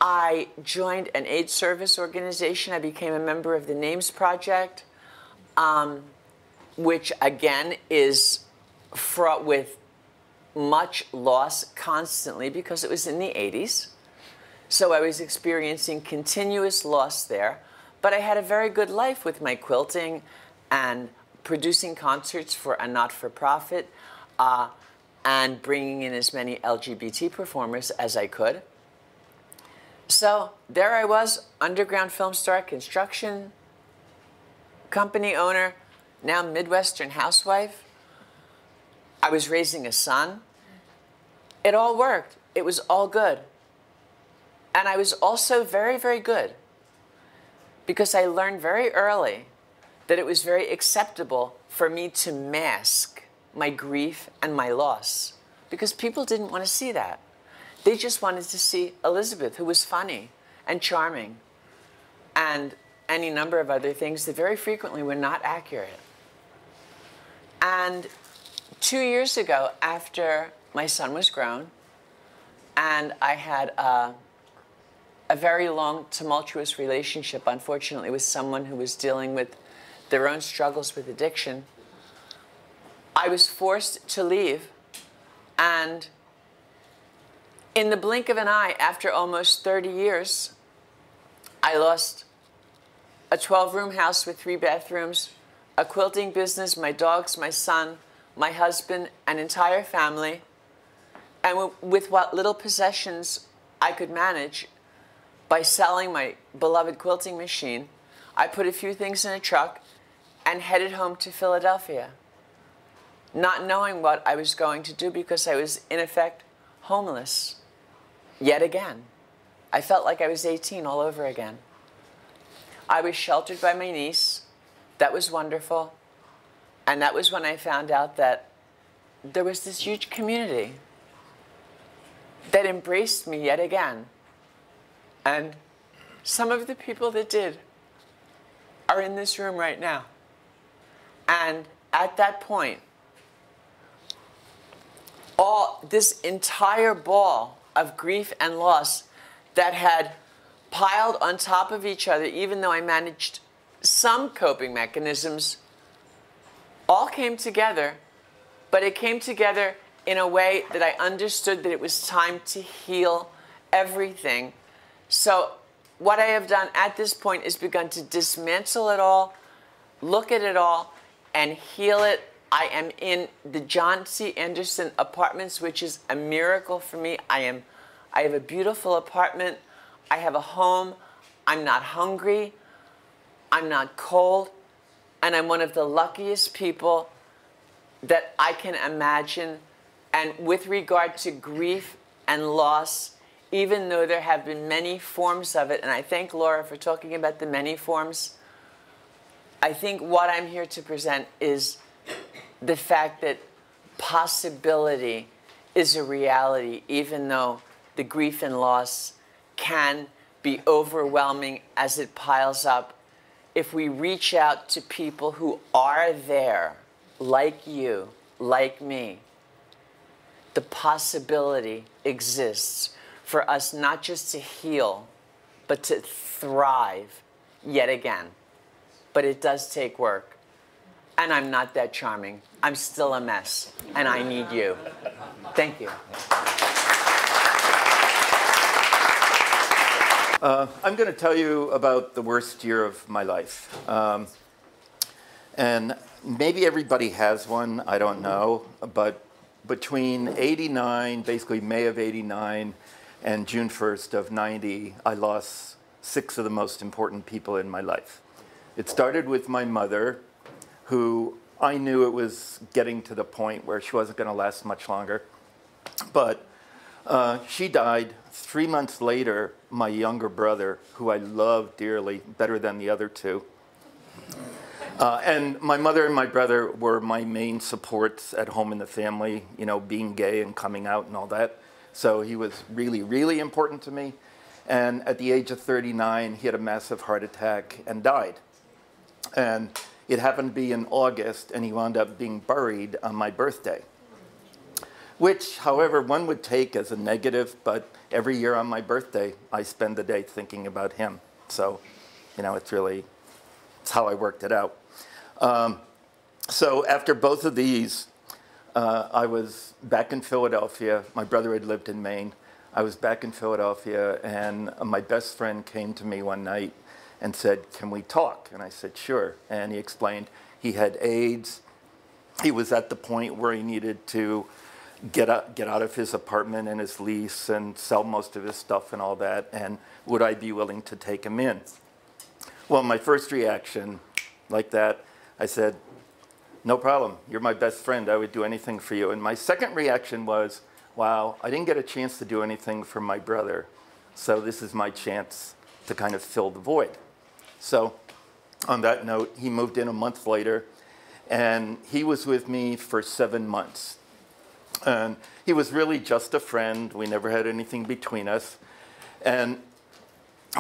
I joined an AIDS service organization. I became a member of the Names Project, which again is fraught with much loss constantly because it was in the 80s. So I was experiencing continuous loss there. But I had a very good life with my quilting and producing concerts for a not-for-profit and bringing in as many LGBT performers as I could. So there I was, underground film star, construction company owner, now Midwestern housewife. I was raising a son. It all worked. It was all good. And I was also very, very good because I learned very early that it was very acceptable for me to mask my grief and my loss because people didn't want to see that. They just wanted to see Elizabeth, who was funny and charming and any number of other things that very frequently were not accurate. And 2 years ago, after my son was grown, and I had a very long, tumultuous relationship, unfortunately, with someone who was dealing with their own struggles with addiction, I was forced to leave. And in the blink of an eye, after almost 30 years, I lost a 12-room house with 3 bathrooms, a quilting business, my dogs, my son, my husband, an entire family, and with what little possessions I could manage by selling my beloved quilting machine, I put a few things in a truck and headed home to Philadelphia, not knowing what I was going to do because I was, in effect, homeless. Yet again. I felt like I was 18 all over again. I was sheltered by my niece. That was wonderful. And that was when I found out that there was this huge community that embraced me yet again. And some of the people that did are in this room right now. And at that point, this entire ball of grief and loss that had piled on top of each other, even though I managed some coping mechanisms, all came together, but it came together in a way that I understood that it was time to heal everything. So what I have done at this point is begun to dismantle it all, look at it all, and heal it. I am in the John C. Anderson Apartments, which is a miracle for me. I have a beautiful apartment. I have a home. I'm not hungry. I'm not cold. And I'm one of the luckiest people that I can imagine. And with regard to grief and loss, even though there have been many forms of it, and I thank Laura for talking about the many forms, I think what I'm here to present is the fact that possibility is a reality, even though the grief and loss can be overwhelming as it piles up. If we reach out to people who are there, like you, like me, the possibility exists for us not just to heal, but to thrive yet again. But it does take work. And I'm not that charming. I'm still a mess. And I need you. Thank you. I'm going to tell you about the worst year of my life. And maybe everybody has one, I don't know. But between 89, basically May of 89, and June 1st of 90, I lost 6 of the most important people in my life. It started with my mother, who I knew it was getting to the point where she wasn't going to last much longer. But she died. 3 months later, my younger brother, who I loved dearly, better than the other two, and my mother and my brother were my main supports at home in the family, you know, being gay and coming out and all that. So he was really, really important to me. And at the age of 39, he had a massive heart attack and died. And it happened to be in August, and he wound up being buried on my birthday. Which, however, one would take as a negative, but every year on my birthday, I spend the day thinking about him. So, you know, it's how I worked it out. So after both of these, I was back in Philadelphia. My brother had lived in Maine. I was back in Philadelphia, and my best friend came to me one night and said, "Can we talk?" And I said, "Sure." And he explained he had AIDS. He was at the point where he needed to get out of his apartment and his lease and sell most of his stuff and all that, and would I be willing to take him in? Well, my first reaction, like that, I said, "No problem. You're my best friend. I would do anything for you." And my second reaction was, wow, I didn't get a chance to do anything for my brother, so this is my chance to kind of fill the void. So on that note, he moved in a month later, and he was with me for 7 months. And he was really just a friend. We never had anything between us. And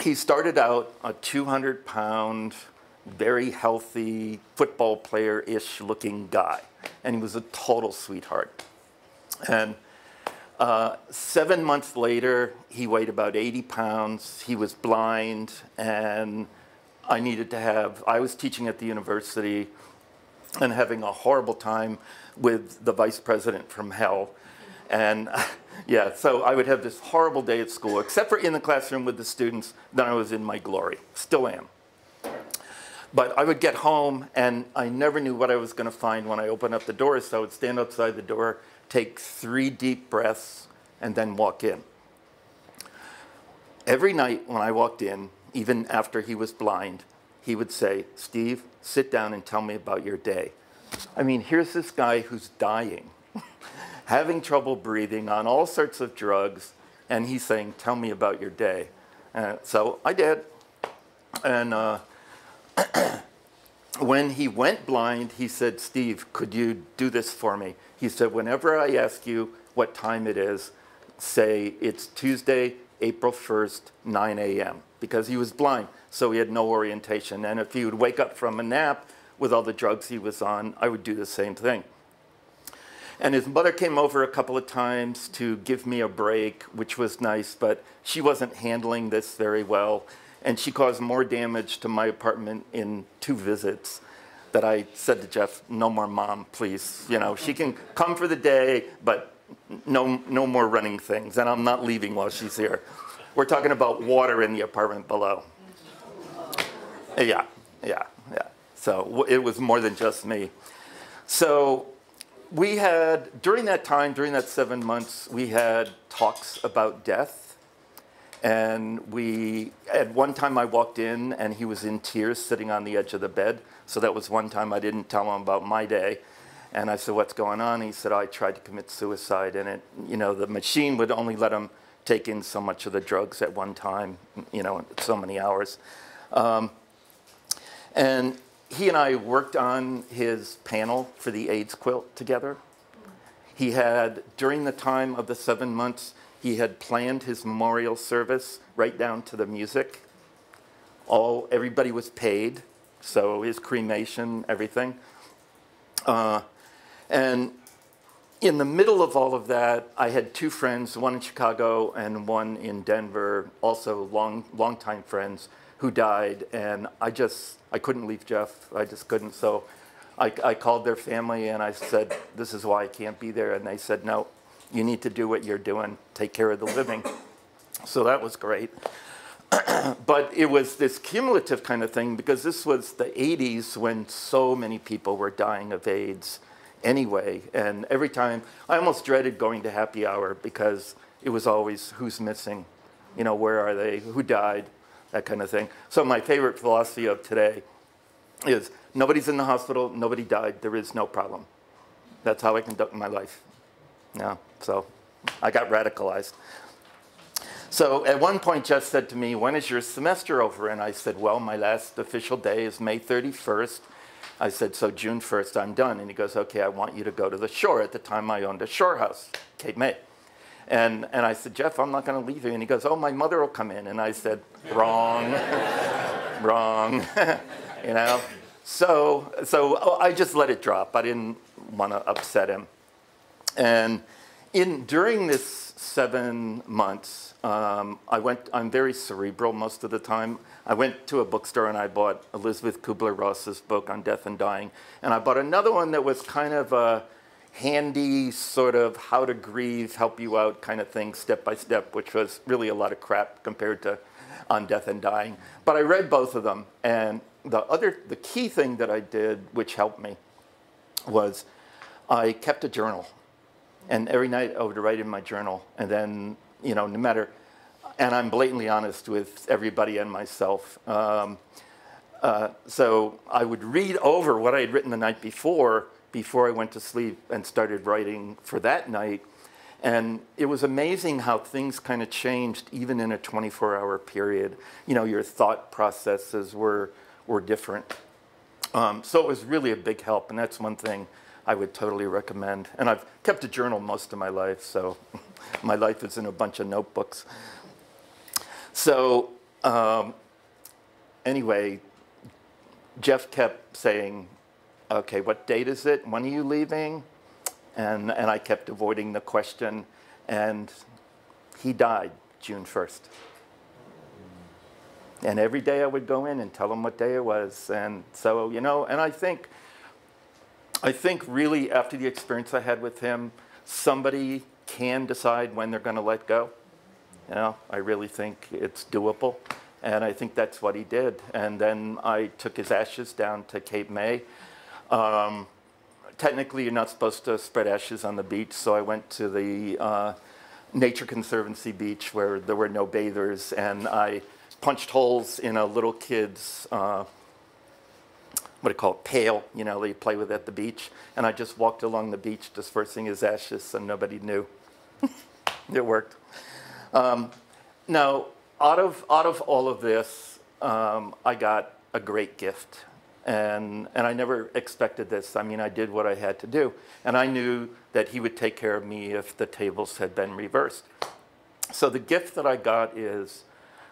he started out a 200-pound, very healthy, football player-ish looking guy. And he was a total sweetheart. And 7 months later, he weighed about 80 pounds. He was blind, and I was teaching at the university and having a horrible time with the vice president from hell. And yeah, so I would have this horrible day at school, except for in the classroom with the students, then I was in my glory, still am. But I would get home, and I never knew what I was going to find when I opened up the door, so I would stand outside the door, take 3 deep breaths, and then walk in. Every night when I walked in, even after he was blind, he would say, "Steve, sit down and tell me about your day." I mean, here's this guy who's dying, having trouble breathing, on all sorts of drugs, and he's saying, "Tell me about your day." So I did. And when he went blind, he said, "Steve, could you do this for me?" He said, "Whenever I ask you what time it is, say it's Tuesday, April 1st, 9 a.m. Because he was blind, so he had no orientation. And if he would wake up from a nap with all the drugs he was on, I would do the same thing. And his mother came over a couple of times to give me a break, which was nice, but she wasn't handling this very well. And she caused more damage to my apartment in 2 visits that I said to Jeff, "No more mom, please. You know, she can come for the day, but no more running things. And I'm not leaving while she's here." We're talking about water in the apartment below. Yeah. So it was more than just me. So we had, during that time, during that 7 months, we had talks about death. And at one time I walked in and he was in tears sitting on the edge of the bed. So that was one time I didn't tell him about my day. And I said, "What's going on?" He said, "I tried to commit suicide." And the machine would only let him take in so much of the drugs at one time, so many hours. And he and I worked on his panel for the AIDS quilt together. He had, during the time of the 7 months, he had planned his memorial service right down to the music. Everybody was paid, so his cremation, everything. And in the middle of all of that, I had 2 friends, one in Chicago and one in Denver, also longtime friends, who died. And I couldn't leave Jeff. I just couldn't. So I called their family and I said, "This is why I can't be there." And they said, "No, you need to do what you're doing, take care of the living." So that was great. But it was this cumulative kind of thing because this was the 80s when so many people were dying of AIDS anyway. And every time, I almost dreaded going to happy hour because it was always, who's missing? Where are they? Who died? That kind of thing. So my favorite philosophy of today is nobody's in the hospital, nobody died, there is no problem. That's how I conduct my life. Yeah, so I got radicalized. So at one point, Jeff said to me, when is your semester over? And I said, well, my last official day is May 31st. I said, so June 1st, I'm done. And he goes, okay, I want you to go to the shore. At the time, I owned a shore house, Cape May. And I said, Jeff, I'm not going to leave you. And he goes, oh, my mother will come in. And I said, wrong, wrong, you know. So I just let it drop. I didn't want to upset him. And during this 7 months, I'm very cerebral most of the time. I went to a bookstore and I bought Elizabeth Kubler-Ross's book on death and dying. And I bought another one that was kind of a handy sort of how to grieve, help you out kind of thing, step by step, which was really a lot of crap compared to On Death and Dying. But I read both of them. And the key thing that I did, which helped me, was I kept a journal. And every night I would write in my journal. And then, you know, no matter, and I'm blatantly honest with everybody and myself. So I would read over what I had written the night before I went to sleep and started writing for that night. And it was amazing how things kind of changed even in a 24-hour period. You know, your thought processes were different. So it was really a big help, and that's one thing I would totally recommend. And I've kept a journal most of my life, so my life is in a bunch of notebooks. So anyway, Jeff kept saying, okay, what date is it? When are you leaving? And I kept avoiding the question, and he died June 1st. And every day I would go in and tell him what day it was. And so, you know, and I think really after the experience I had with him, somebody can decide when they're going to let go. You know, I really think it's doable. And I think that's what he did. And then I took his ashes down to Cape May. Technically, you're not supposed to spread ashes on the beach, so I went to the Nature Conservancy beach where there were no bathers, and I punched holes in a little kid's, what do you call it, pail, you know, they play with at the beach. And I just walked along the beach dispersing his ashes so nobody knew. It worked. Now, out of all of this, I got a great gift. And I never expected this. I mean, I did what I had to do. And I knew that he would take care of me if the tables had been reversed. So the gift that I got is,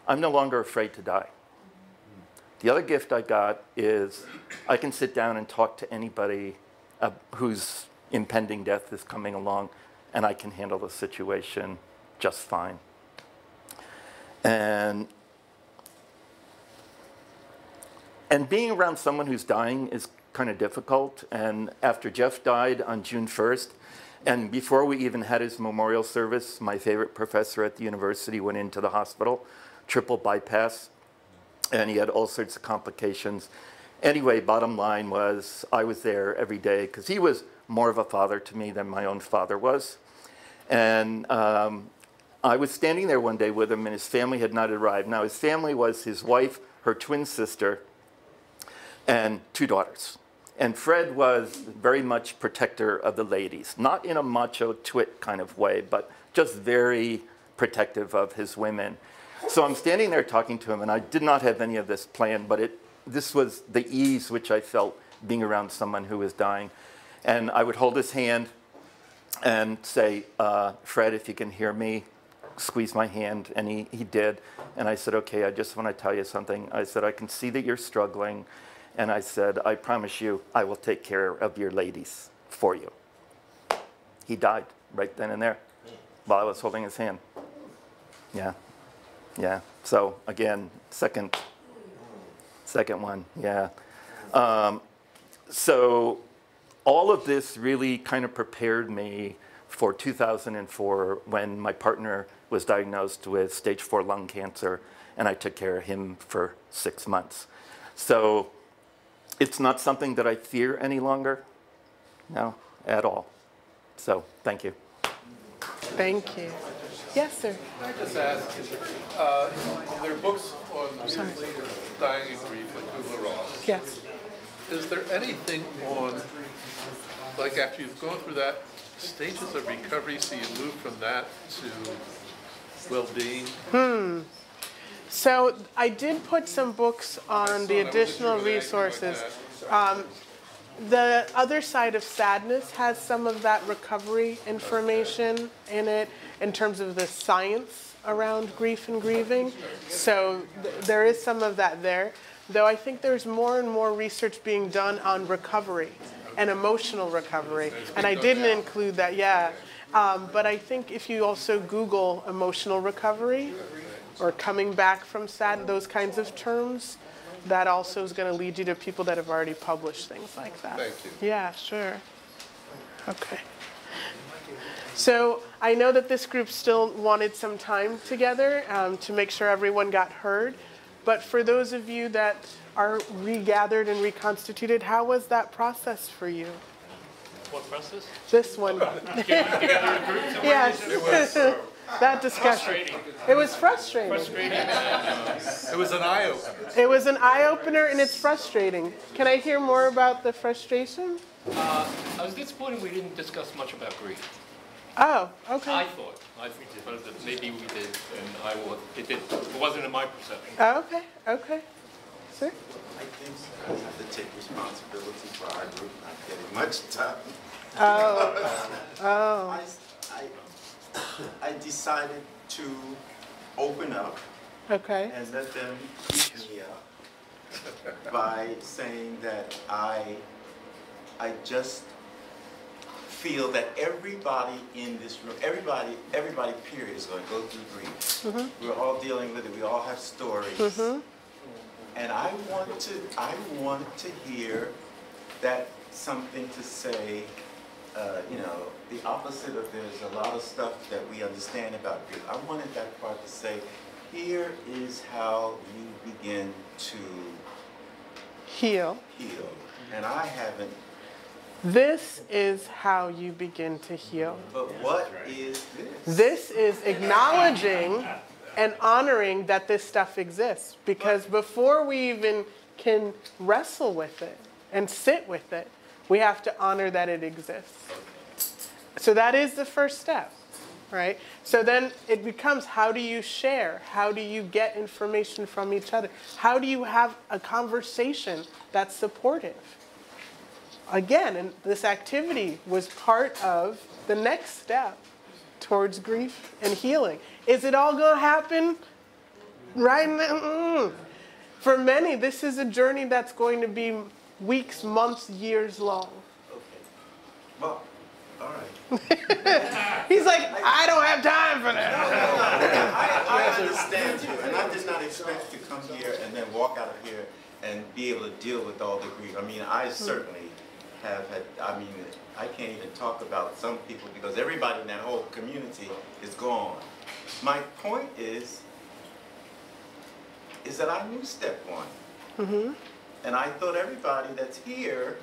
I'm no longer afraid to die. The other gift I got is I can sit down and talk to anybody whose impending death is coming along, and I can handle the situation just fine. And being around someone who's dying is kind of difficult. And after Jeff died on June 1st, and before we even had his memorial service, my favorite professor at the university went into the hospital, triple bypass, and he had all sorts of complications. Anyway, bottom line was I was there every day because he was more of a father to me than my own father was. And I was standing there one day with him, and his family had not arrived. Now, his family was his wife, her twin sister, and 2 daughters. And Fred was very much protector of the ladies, not in a macho twit kind of way, but just very protective of his women. So I'm standing there talking to him, and I did not have any of this planned, but this was the ease which I felt being around someone who was dying. And I would hold his hand and say, Fred, if you can hear me, squeeze my hand. And he did. And I said, okay, I just want to tell you something. I said, I can see that you're struggling. And I said, I promise you, I will take care of your ladies for you. He died right then and there while I was holding his hand. Yeah. Yeah. So again, second one. Yeah. So all of this really kind of prepared me for 2004 when my partner was diagnosed with stage 4 lung cancer, and I took care of him for 6 months. So it's not something that I fear any longer, no, at all. So thank you. Thank you. Yes, sir. Can I just ask, there are books on dying in grief with Kubler-Ross. Yes. is there anything on, like after you've gone through that, stages of recovery, so you move from that to well-being? So I did put some books on the additional resources. The Other Side of Sadness has some of that recovery information in it in terms of the science around grief and grieving. So there is some of that there. Though I think there's more and more research being done on recovery and emotional recovery. And I didn't include that, yeah. But I think if you also Google emotional recovery or coming back from sad, those kinds of terms, that also is going to lead you to people that have already published things like that. Thank you. Yeah, sure. Okay. So I know that this group still wanted some time together to make sure everyone got heard. But for those of you that are regathered and reconstituted, how was that process for you? What process? This one. Yes. That discussion. It was frustrating. It was an eye-opener. It was an eye-opener and it's frustrating. Can I hear more about the frustration? I was disappointed we didn't discuss much about grief. Oh, okay. I thought that maybe we did, and it wasn't in my perception. Oh, okay, okay. Sir? I think I have to take responsibility for our group not getting much time. Oh. I decided to open up Okay. and let them beat me up by saying that I just feel that everybody in this room, everybody period is going to go through grief. We're all dealing with it. We all have stories. And I want to hear that something to say, you know, the opposite of there's a lot of stuff that we understand about grief. I wanted that part to say, here is how you begin to Heal. And I haven't. This is how you begin to heal. But what is this? This is acknowledging and honoring that this stuff exists. Because before we even can wrestle with it and sit with it, we have to honor that it exists. So that is the first step, right? So then it becomes, how do you share? How do you get information from each other? How do you have a conversation that's supportive? Again, and this activity was part of the next step towards grief and healing. Is it all going to happen right now? For many, this is a journey that's going to be weeks, months, years long. Okay. Well, all right. He's like, I don't have time for that. No. I understand you, and I did not expect to come here and then walk out of here and be able to deal with all the grief. I mean, I certainly have had, I can't even talk about some people because everybody in that whole community is gone. My point is that I knew step one. And I thought everybody that's here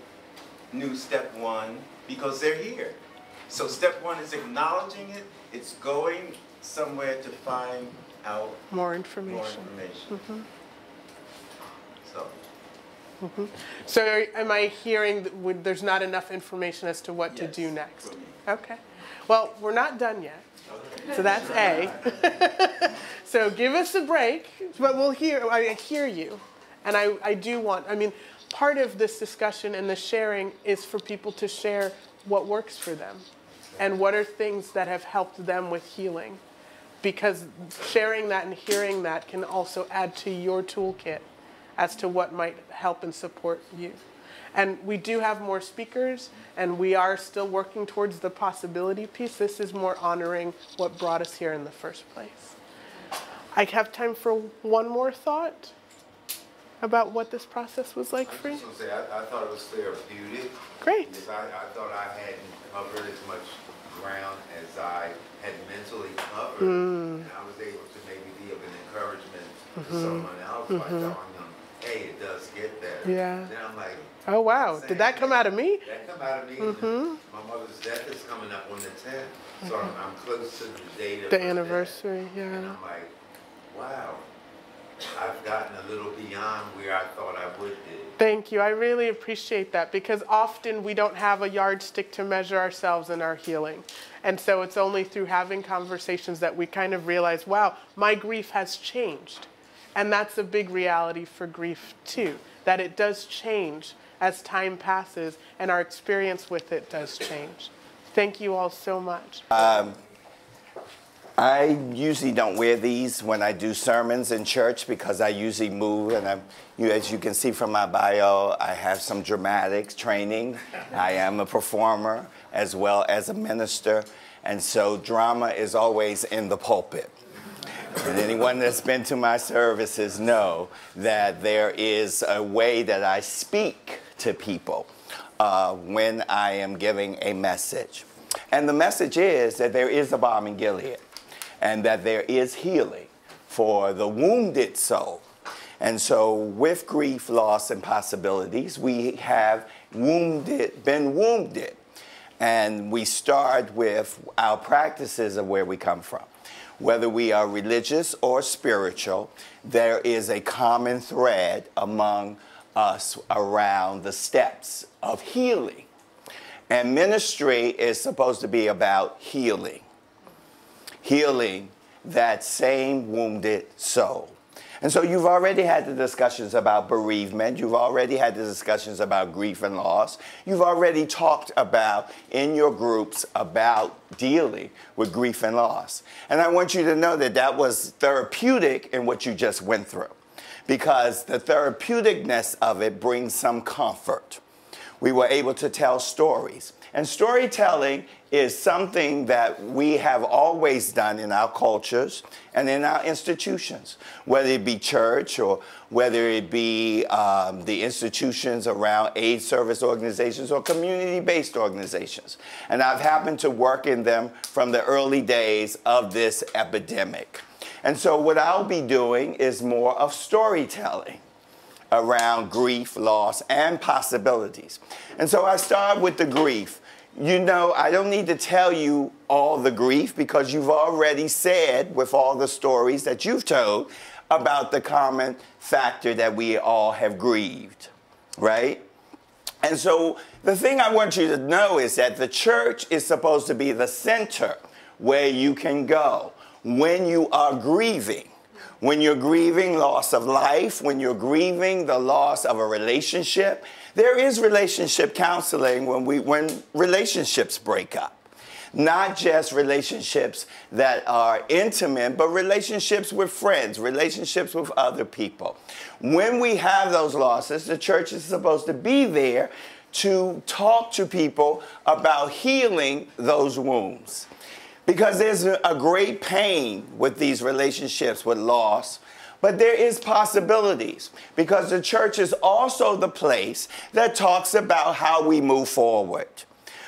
knew step one because they're here. So step one is acknowledging it. It's going somewhere to find out more information. So am I hearing that there's not enough information as to what to do next? Okay. Well, we're not done yet. So that's A. So give us a break, but I hear you. And I do want, part of this discussion and the sharing is for people to share what works for them and what are things that have helped them with healing. Because sharing that and hearing that can also add to your toolkit as to what might help and support you. And we do have more speakers, and we are still working towards the possibility piece. This is more honoring what brought us here in the first place. I have time for one more thought about what this process was like for you. I was just gonna say, I thought it was therapeutic. Great. Because I thought I hadn't covered as much ground as I had mentally covered. And I was able to maybe be of an encouragement to someone else by telling them, hey, it does get better. Yeah. Then I'm like, oh, wow. Did that come out of me? That come out of me. My mother's death is coming up on the 10th. So I'm close to the date of The her anniversary, death. yeah. And I'm like, wow. I've gotten a little beyond where I thought I would be. Thank you. I really appreciate that, because often we don't have a yardstick to measure ourselves in our healing. And so it's only through having conversations that we kind of realize, wow, my grief has changed. And that's a big reality for grief too, that it does change as time passes and our experience with it does change. Thank you all so much. I usually don't wear these when I do sermons in church because I usually move, and as you can see from my bio, I have some dramatics training. I am a performer as well as a minister, and so drama is always in the pulpit. And anyone that's been to my services know that there is a way that I speak to people when I am giving a message. And the message is that there is a balm in Gilead, and that there is healing for the wounded soul. And so with grief, loss, and possibilities, we have been wounded. And we start with our practices of where we come from. Whether we are religious or spiritual, there is a common thread among us around the steps of healing. And ministry is supposed to be about healing. Healing that same wounded soul. And so you've already had the discussions about bereavement. You've already had the discussions about grief and loss. You've already talked about, in your groups, about dealing with grief and loss. And I want you to know that that was therapeutic in what you just went through, because the therapeuticness of it brings some comfort. We were able to tell stories. And storytelling is something that we have always done in our cultures and in our institutions, whether it be church or whether it be the institutions around aid service organizations or community-based organizations. And I've happened to work in them from the early days of this epidemic. And so what I'll be doing is more of storytelling around grief, loss, and possibilities. And so I start with the grief. You know, I don't need to tell you all the grief because you've already said, with all the stories that you've told, about the common factor that we all have grieved, right? And so the thing I want you to know is that the church is supposed to be the center where you can go when you are grieving. When you're grieving loss of life, when you're grieving the loss of a relationship. There is relationship counseling when relationships break up. Not just relationships that are intimate, but relationships with friends, relationships with other people. When we have those losses, the church is supposed to be there to talk to people about healing those wounds. Because there's a great pain with these relationships with loss, but there is possibilities. Because the church is also the place that talks about how we move forward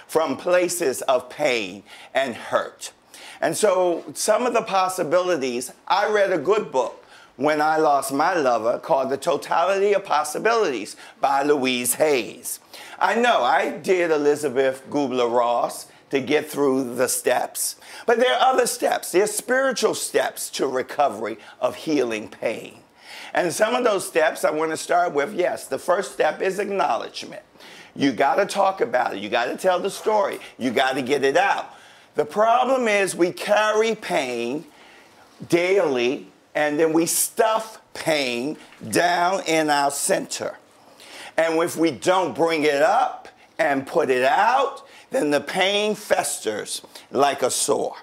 from places of pain and hurt. And so some of the possibilities, I read a good book when I lost my lover called The Totality of Possibilities by Louise Hayes. I know I did Elizabeth Kubler-Ross to get through the steps. But there are other steps. There are spiritual steps to recovery of healing pain. And some of those steps I want to start with, yes, the first step is acknowledgement. You got to talk about it. You got to tell the story. You got to get it out. The problem is we carry pain daily, and then we stuff pain down in our center. And if we don't bring it up and put it out, then the pain festers like a sore.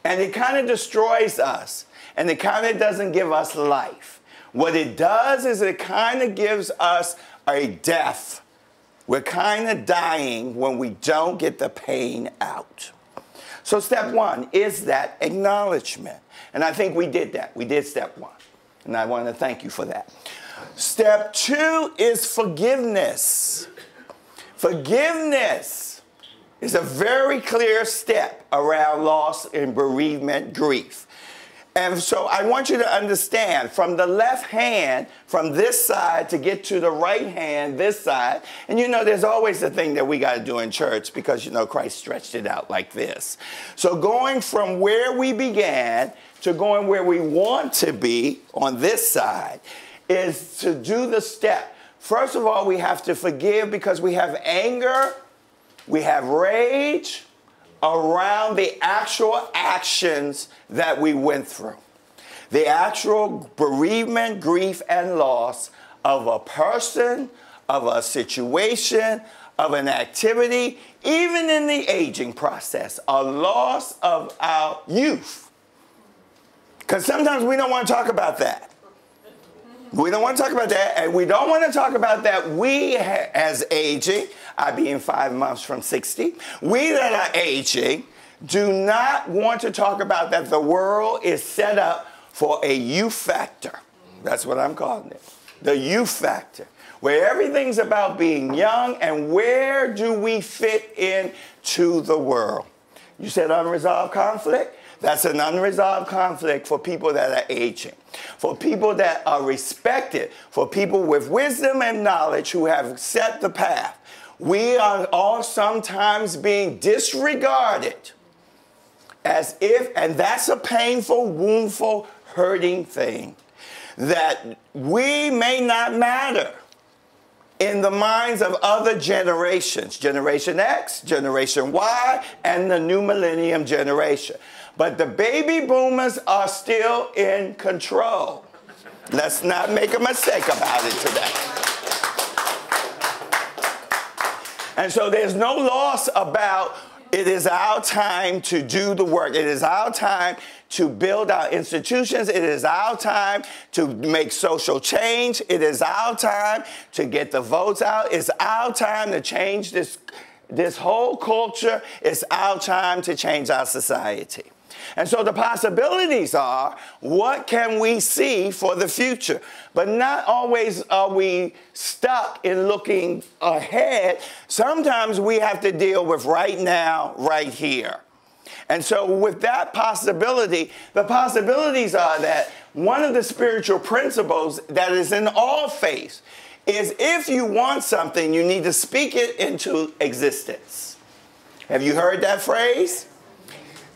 And it kind of destroys us, and it kind of doesn't give us life. What it does is it kind of gives us a death. We're kind of dying when we don't get the pain out. So step one is that acknowledgement. And I think we did that. We did step one. And I want to thank you for that. Step two is forgiveness. Forgiveness is a very clear step around loss and bereavement, grief. And so I want you to understand, from the left hand, from this side to get to the right hand, this side, and you know there's always a thing that we got to do in church because, you know, Christ stretched it out like this. So going from where we began to going where we want to be on this side is to do the step. First of all, we have to forgive because we have anger, we have rage around the actual actions that we went through. The actual bereavement, grief, and loss of a person, of a situation, of an activity, even in the aging process, a loss of our youth. Because sometimes we don't want to talk about that. We don't want to talk about that, and we don't want to talk about that we as aging, I being 5 months from 60, we that are aging do not want to talk about that the world is set up for a youth factor. That's what I'm calling it, the youth factor, where everything's about being young and where do we fit into the world. You said unresolved conflict? That's an unresolved conflict for people that are aging, for people that are respected, for people with wisdom and knowledge who have set the path. We are all sometimes being disregarded as if, and that's a painful, woundful, hurting thing, that we may not matter in the minds of other generations, Generation X, Generation Y, and the new millennium generation. But the baby boomers are still in control. Let's not make a mistake about it today. And so there's no loss about it is our time to do the work. It is our time to build our institutions. It is our time to make social change. It is our time to get the votes out. It's our time to change this whole culture. It's our time to change our society. And so the possibilities are, what can we see for the future? But not always are we stuck in looking ahead. Sometimes we have to deal with right now, right here. And so with that possibility, the possibilities are that one of the spiritual principles that is in all faiths is if you want something, you need to speak it into existence. Have you heard that phrase?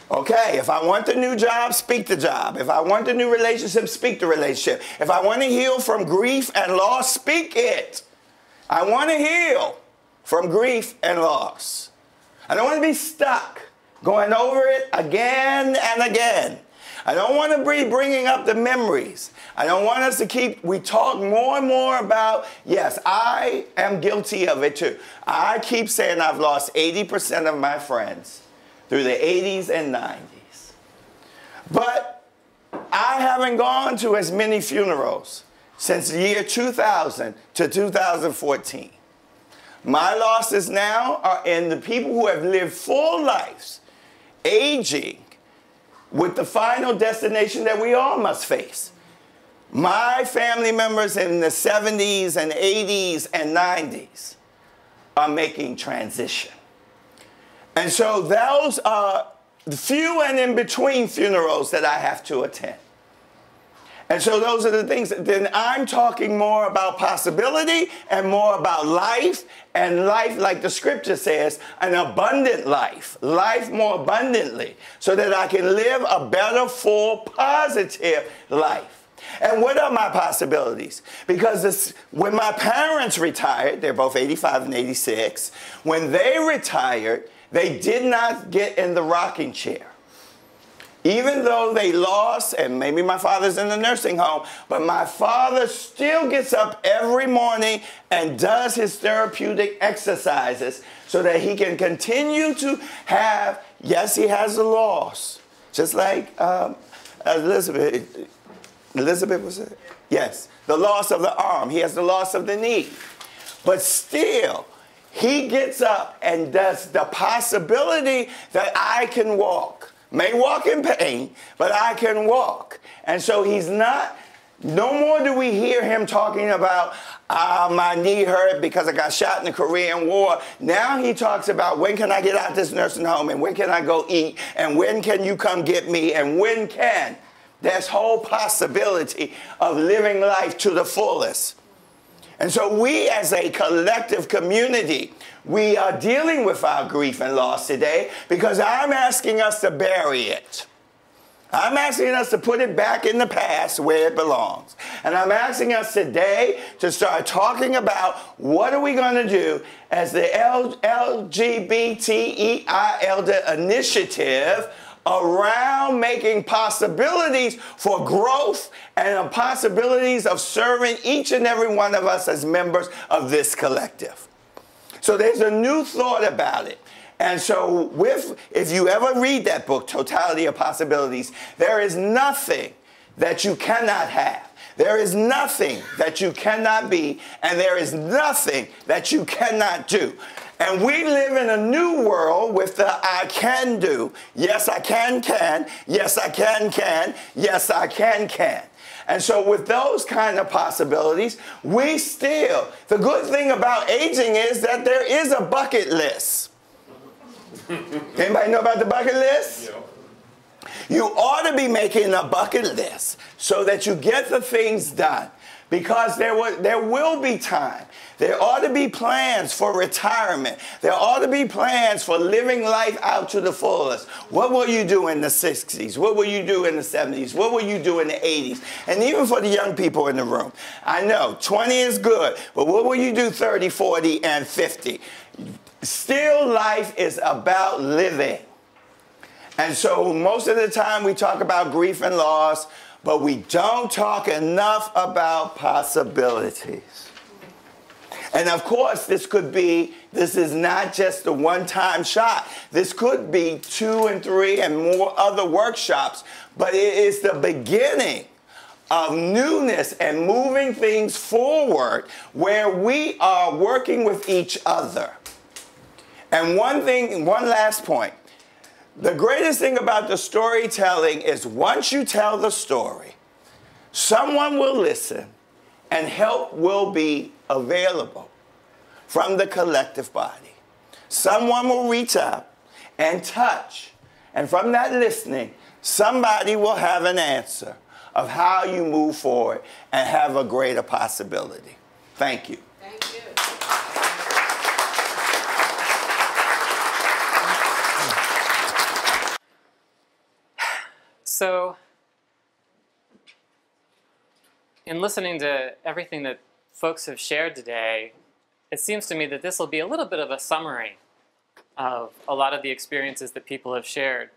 Okay, if I want the new job, speak the job. If I want the new relationship, speak the relationship. If I want to heal from grief and loss, speak it. I want to heal from grief and loss. I don't want to be stuck going over it again and again. I don't want to be bringing up the memories. I don't want us to we talk more and more about, yes, I am guilty of it too. I keep saying I've lost 80% of my friends through the 80s and 90s. But I haven't gone to as many funerals since the year 2000 to 2014. My losses now are in the people who have lived full lives, aging, with the final destination that we all must face. My family members in the 70s and 80s and 90s are making transition. And so those are the few and in between funerals that I have to attend. And so those are the things. Then I'm talking more about possibility and more about life, and life, like the scripture says, an abundant life, life more abundantly, so that I can live a better, full, positive life. And what are my possibilities? Because when my parents retired, they're both 85 and 86, when they retired, they did not get in the rocking chair. Even though they lost, and maybe my father's in the nursing home, but my father still gets up every morning and does his therapeutic exercises so that he can continue to have, yes, he has a loss. Just like Elizabeth was it? Yes, the loss of the arm. He has the loss of the knee. But still, he gets up and does the possibility that I can walk. May walk in pain, but I can walk. And so he's not, no more do we hear him talking about, my knee hurt because I got shot in the Korean War. Now he talks about, when can I get out this nursing home, and when can I go eat, and when can you come get me, and when can. There's whole possibility of living life to the fullest. And so we as a collective community, we are dealing with our grief and loss today because I'm asking us to bury it. I'm asking us to put it back in the past where it belongs. And I'm asking us today to start talking about what are we going to do as the LGBTEI Elder Initiative around making possibilities for growth and possibilities of serving each and every one of us as members of this collective. So there's a new thought about it. And so if you ever read that book, Totality of Possibilities, there is nothing that you cannot have. There is nothing that you cannot be, and there is nothing that you cannot do. And we live in a new world with the I can do. Yes, I can. Yes, I can. Yes, I can. And so with those kind of possibilities, the good thing about aging is that there is a bucket list. Anybody know about the bucket list? Yeah. You ought to be making a bucket list so that you get the things done. Because there will be time. There ought to be plans for retirement. There ought to be plans for living life out to the fullest. What will you do in the 60s? What will you do in the 70s? What will you do in the 80s? And even for the young people in the room. I know 20 is good, but what will you do 30, 40, and 50? Still, life is about living. And so most of the time we talk about grief and loss, but we don't talk enough about possibilities. And of course, this is not just a one-time shot. This could be 2 and 3 and more other workshops, but it is the beginning of newness and moving things forward where we are working with each other. And one last point. The greatest thing about the storytelling is once you tell the story, someone will listen and help will be available from the collective body. Someone will reach out and touch. And from that listening, somebody will have an answer of how you move forward and have a greater possibility. Thank you. Thank you. So, in listening to everything that folks have shared today, it seems to me that this will be a little bit of a summary of a lot of the experiences that people have shared.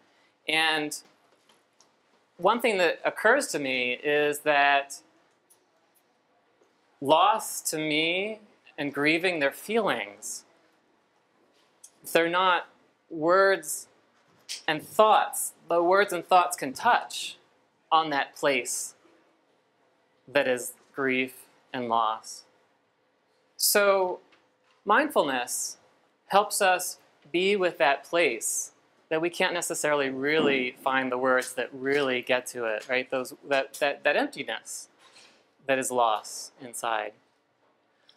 And one thing that occurs to me is that loss to me and grieving, they're feelings. They're not words and thoughts. The words and thoughts can touch on that place that is grief and loss. So mindfulness helps us be with that place that we can't necessarily really find the words that really get to it, right? That emptiness that is loss inside.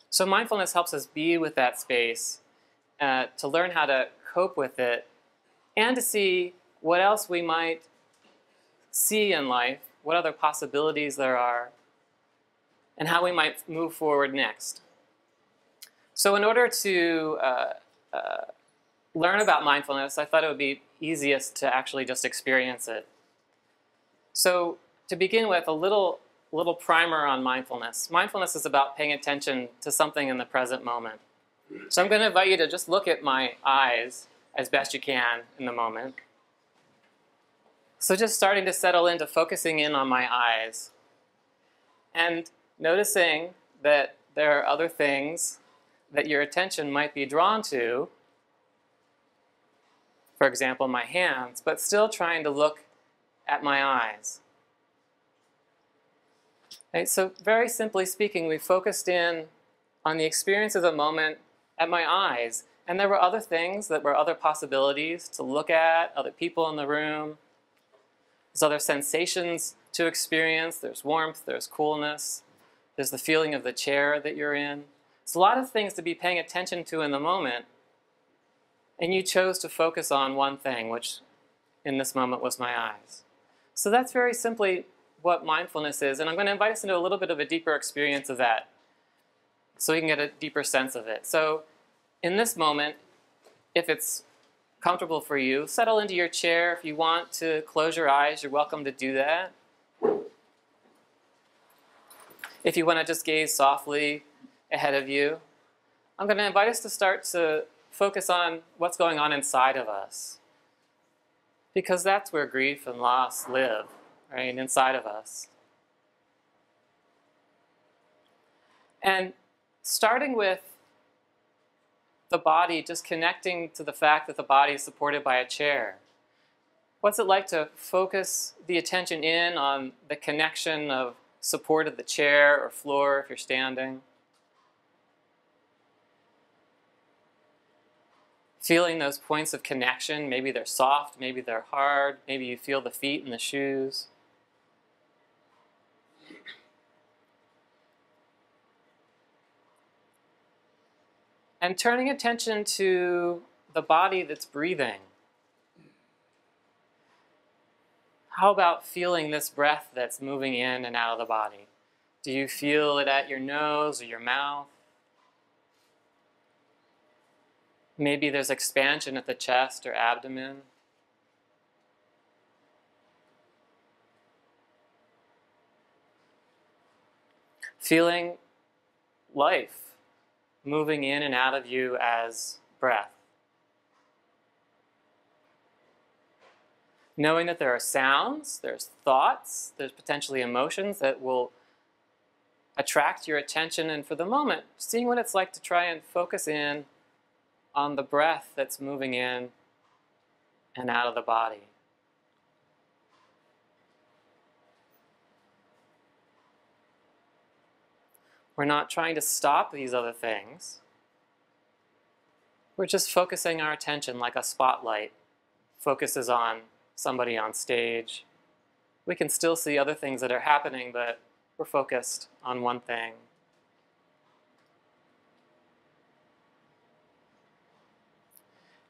So mindfulness helps us be with that space, to learn how to cope with it, and to see what else we might see in life, what other possibilities there are, and how we might move forward next. So in order to learn about mindfulness, I thought it would be easiest to actually just experience it. So to begin with, a little primer on mindfulness. Mindfulness is about paying attention to something in the present moment. So I'm going to invite you to just look at my eyes as best you can in the moment. So just starting to settle into focusing in on my eyes and noticing that there are other things that your attention might be drawn to, for example, my hands, but still trying to look at my eyes. Right, so very simply speaking, we focused in on the experience of the moment at my eyes, and there were other things that were other possibilities to look at, other people in the room. There's other sensations to experience. There's warmth, there's coolness, there's the feeling of the chair that you're in. It's a lot of things to be paying attention to in the moment, and you chose to focus on one thing, which in this moment was my eyes. So that's very simply what mindfulness is, and I'm going to invite us into a little bit of a deeper experience of that so we can get a deeper sense of it. So in this moment, if it's comfortable for you, settle into your chair. If you want to close your eyes, you're welcome to do that. If you want to just gaze softly ahead of you, I'm going to invite us to start to focus on what's going on inside of us. Because that's where grief and loss live, right, inside of us. And starting with the body, just connecting to the fact that the body is supported by a chair. What's it like to focus the attention in on the connection of support of the chair or floor if you're standing? Feeling those points of connection, maybe they're soft, maybe they're hard, maybe you feel the feet in the shoes. And turning attention to the body that's breathing. How about feeling this breath that's moving in and out of the body? Do you feel it at your nose or your mouth? Maybe there's expansion at the chest or abdomen. Feeling life moving in and out of you as breath. Knowing that there are sounds, there's thoughts, there's potentially emotions that will attract your attention, and for the moment, seeing what it's like to try and focus in on the breath that's moving in and out of the body. We're not trying to stop these other things. We're just focusing our attention like a spotlight focuses on somebody on stage. We can still see other things that are happening, but we're focused on one thing.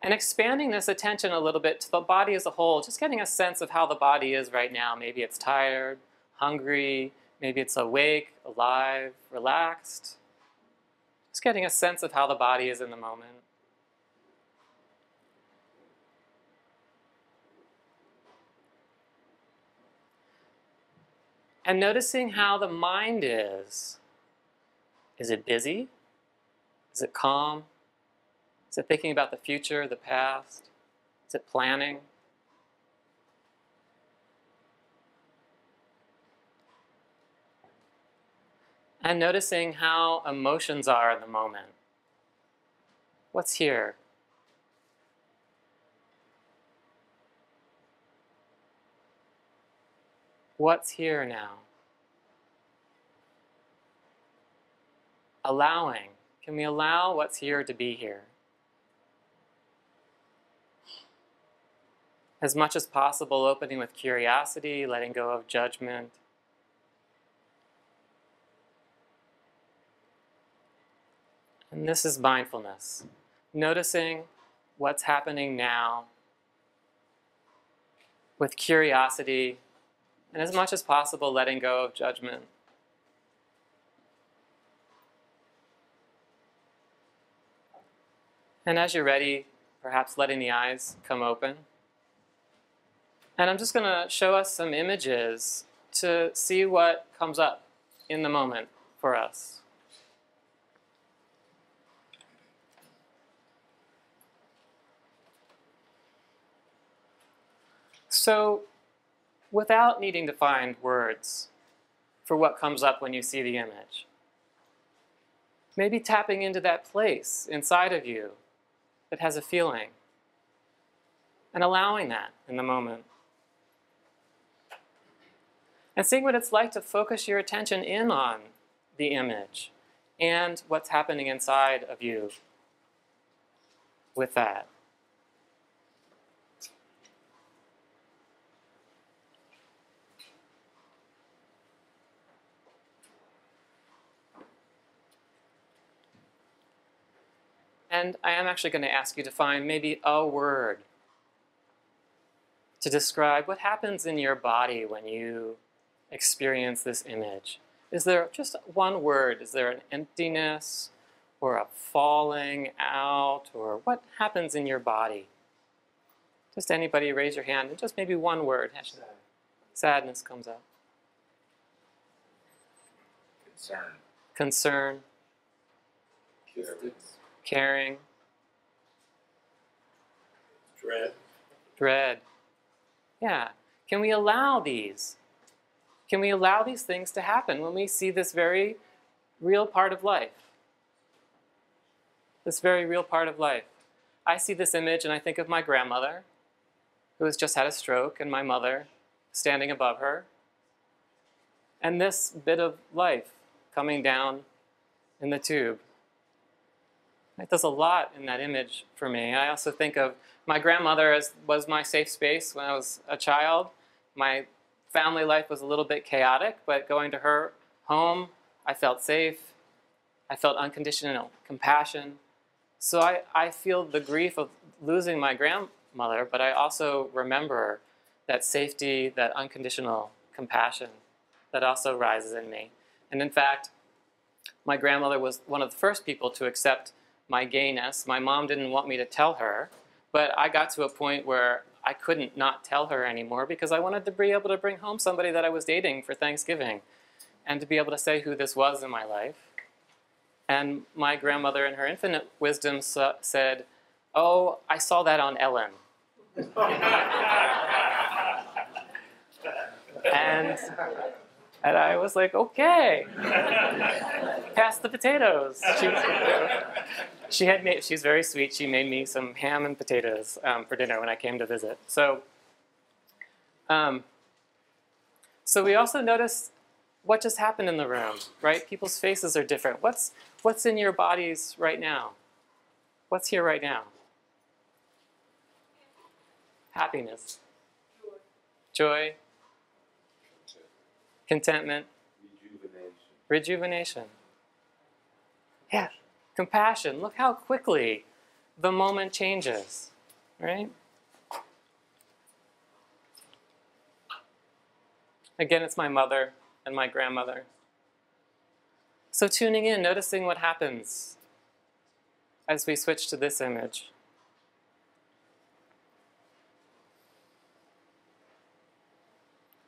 And expanding this attention a little bit to the body as a whole, just getting a sense of how the body is right now. Maybe it's tired, hungry, maybe it's awake, alive, relaxed. Just getting a sense of how the body is in the moment. And noticing how the mind is. Is it busy? Is it calm? Is it thinking about the future, the past? Is it planning? And noticing how emotions are in the moment. What's here? What's here now? Allowing. Can we allow what's here to be here? As much as possible, opening with curiosity, letting go of judgment. And this is mindfulness. Noticing what's happening now with curiosity, and as much as possible, letting go of judgment. And as you're ready, perhaps letting the eyes come open. And I'm just going to show us some images to see what comes up in the moment for us. So, without needing to find words for what comes up when you see the image, maybe tapping into that place inside of you that has a feeling and allowing that in the moment. And seeing what it's like to focus your attention in on the image and what's happening inside of you with that. And I am actually going to ask you to find maybe a word to describe what happens in your body when you experience this image? Is there just one word? Is there an emptiness or a falling out, or what happens in your body? Just anybody raise your hand, and just maybe one word. Sadness comes up. Concern. Concern. Caring. Dread. Dread. Yeah. Can we allow these? Can we allow these things to happen when we see this very real part of life? This very real part of life. I see this image and I think of my grandmother, who has just had a stroke, and my mother standing above her. And this bit of life coming down in the tube. It does a lot in that image for me. I also think of my grandmother as was my safe space when I was a child. My family life was a little bit chaotic, but going to her home, I felt safe. I felt unconditional compassion. So I feel the grief of losing my grandmother, but I also remember that safety, that unconditional compassion that also rises in me. And in fact, my grandmother was one of the first people to accept my gayness. My mom didn't want me to tell her, but I got to a point where I couldn't not tell her anymore because I wanted to be able to bring home somebody that I was dating for Thanksgiving and to be able to say who this was in my life. And my grandmother, in her infinite wisdom, said, "Oh, I saw that on Ellen." And I was like, okay, pass the potatoes. She's very sweet. She made me some ham and potatoes for dinner when I came to visit. So we also noticed what just happened in the room, right? People's faces are different. What's in your bodies right now? What's here right now? Happiness. Joy. Contentment. Rejuvenation. Yeah. Compassion. Look how quickly the moment changes, right? Again, it's my mother and my grandmother. So tuning in, noticing what happens as we switch to this image.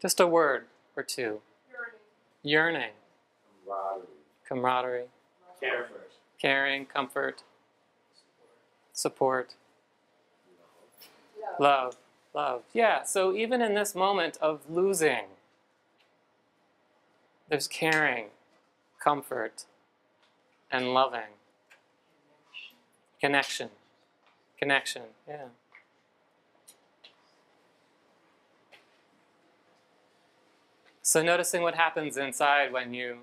Just a word or two. Yearning. Camaraderie. Caring, comfort. Support. Love. Love. Yeah, so even in this moment of losing, there's caring, comfort, and loving. Connection. Connection, yeah. So noticing what happens inside when you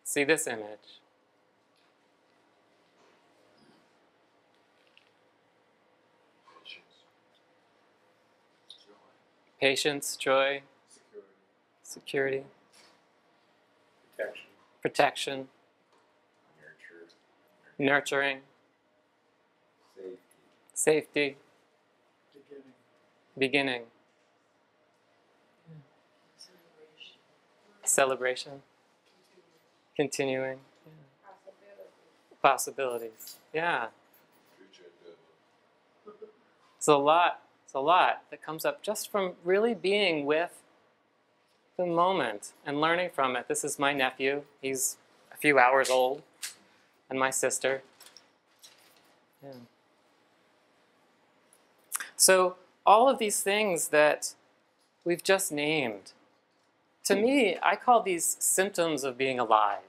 see this image. Patience, joy, security, protection, nurturing, safety, beginning. Celebration. Continuing. Yeah. Possibilities. Yeah. It's a lot that comes up just from really being with the moment and learning from it. This is my nephew. He's a few hours old. And my sister. Yeah. So all of these things that we've just named, to me, I call these symptoms of being alive.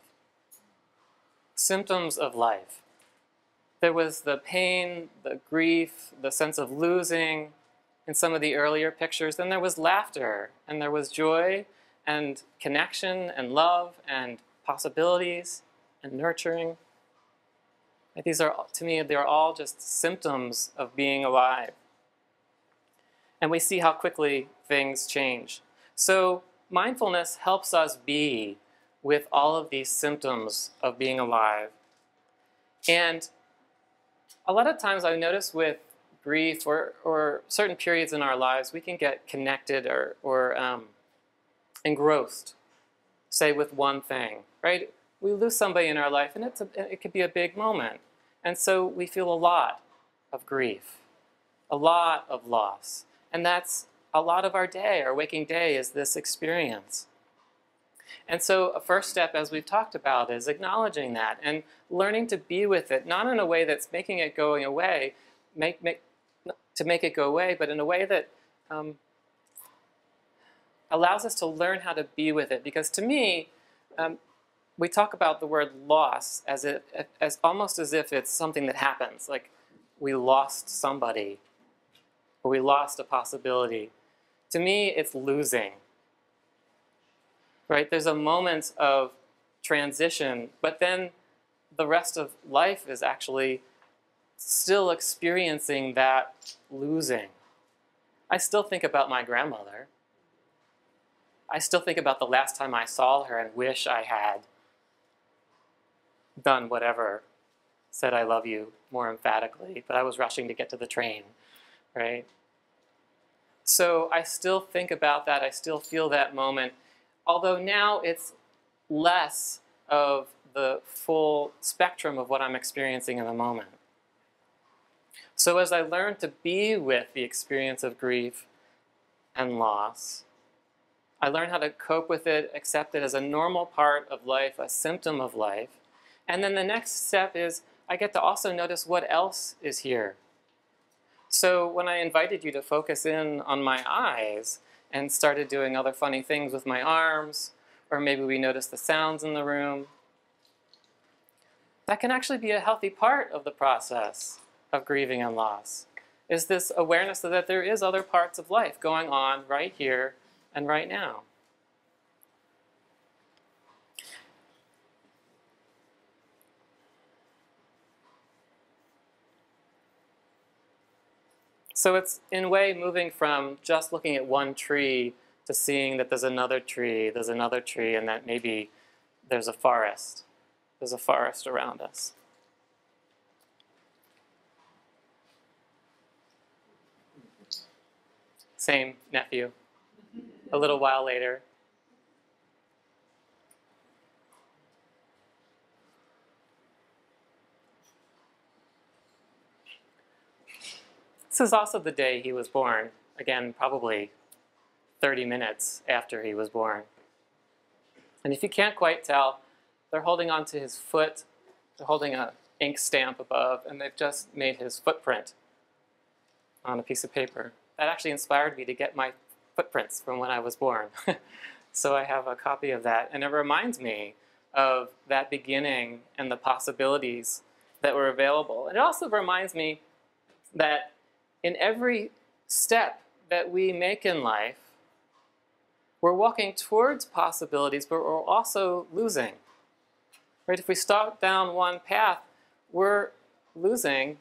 Symptoms of life. There was the pain, the grief, the sense of losing in some of the earlier pictures. Then there was laughter, and there was joy, and connection, and love, and possibilities, and nurturing. These are, to me, they're all just symptoms of being alive. And we see how quickly things change. So mindfulness helps us be with all of these symptoms of being alive. And a lot of times I notice with grief or certain periods in our lives, we can get connected or engrossed say, with one thing, right? We lose somebody in our life, and it could be a big moment. And so we feel a lot of grief, a lot of loss. And that's a lot of our day, our waking day, is this experience. And so a first step, as we've talked about, is acknowledging that and learning to be with it, not in a way that's making it going away, to make it go away, but in a way that allows us to learn how to be with it. Because to me, we talk about the word loss as almost as if it's something that happens, like we lost somebody or we lost a possibility. To me, it's losing. Right? There's a moment of transition, but then the rest of life is actually still experiencing that losing. I still think about my grandmother. I still think about the last time I saw her and wish I had done whatever, said I love you more emphatically, but I was rushing to get to the train, right? So I still think about that. I still feel that moment. Although now it's less of the full spectrum of what I'm experiencing in the moment. So as I learn to be with the experience of grief and loss, I learn how to cope with it, accept it as a normal part of life, a symptom of life. And then the next step is I get to also notice what else is here. So when I invited you to focus in on my eyes, and started doing other funny things with my arms, or maybe we noticed the sounds in the room. That can actually be a healthy part of the process of grieving and loss, is this awareness that there is other parts of life going on right here and right now. So it's, in a way, moving from just looking at one tree to seeing that there's another tree, and that maybe there's a forest. There's a forest around us. Same nephew. A little while later. This is also the day he was born. Again, probably 30 minutes after he was born. And if you can't quite tell, they're holding onto his foot. They're holding an ink stamp above, and they've just made his footprint on a piece of paper. That actually inspired me to get my footprints from when I was born. So I have a copy of that. And it reminds me of that beginning and the possibilities that were available. And it also reminds me that in every step that we make in life, we're walking towards possibilities, but we're also losing. Right? If we start down one path, we're losing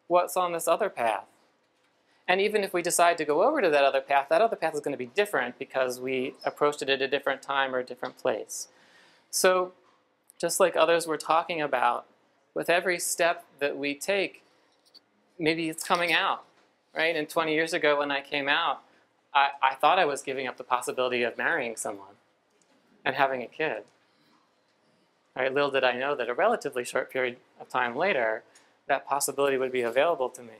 what's on this other path. And even if we decide to go over to that other path is going to be different because we approached it at a different time or a different place. So just like others were talking about, with every step that we take, maybe it's coming out. Right? And 20 years ago when I came out, I thought I was giving up the possibility of marrying someone and having a kid. Right? Little did I know that a relatively short period of time later, that possibility would be available to me.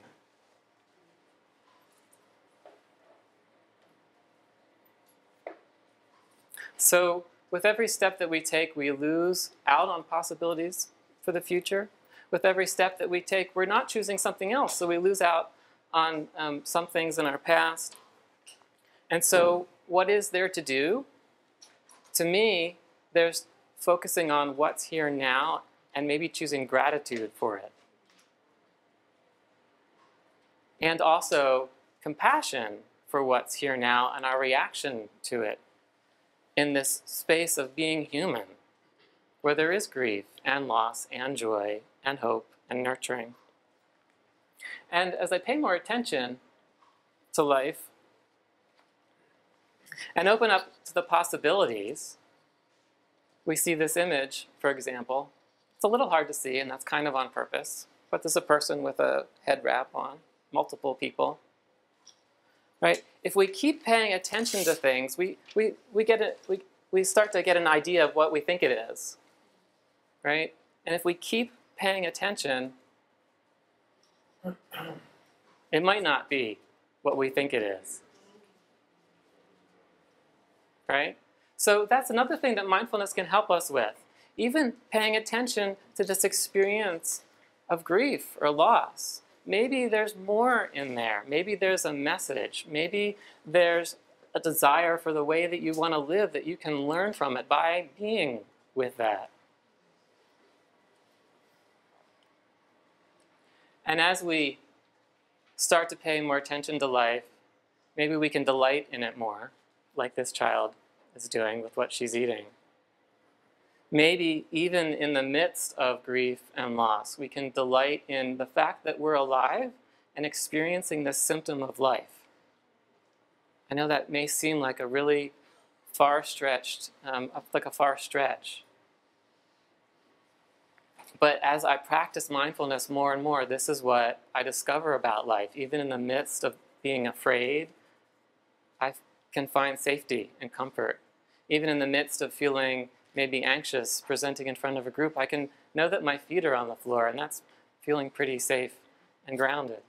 So with every step that we take, we lose out on possibilities for the future. With every step that we take, we're not choosing something else, so we lose out on some things in our past. And so what is there to do? To me, there's focusing on what's here now and maybe choosing gratitude for it. And also compassion for what's here now and our reaction to it in this space of being human, where there is grief and loss and joy and hope and nurturing. And as I pay more attention to life and open up to the possibilities, we see this image, for example. It's a little hard to see, and that's kind of on purpose, but there's a person with a head wrap on, multiple people. Right? If we keep paying attention to things, we we start to get an idea of what we think it is, right? And if we keep paying attention, it might not be what we think it is, right? So that's another thing that mindfulness can help us with. Even paying attention to this experience of grief or loss. Maybe there's more in there. Maybe there's a message. Maybe there's a desire for the way that you want to live that you can learn from it by being with that. And as we start to pay more attention to life, maybe we can delight in it more, like this child is doing with what she's eating. Maybe even in the midst of grief and loss, we can delight in the fact that we're alive and experiencing this symptom of life. I know that may seem like a really far-stretched, like a far stretch. But as I practice mindfulness more and more, this is what I discover about life. Even in the midst of being afraid, I can find safety and comfort. Even in the midst of feeling maybe anxious, presenting in front of a group, I can know that my feet are on the floor, and that's feeling pretty safe and grounded.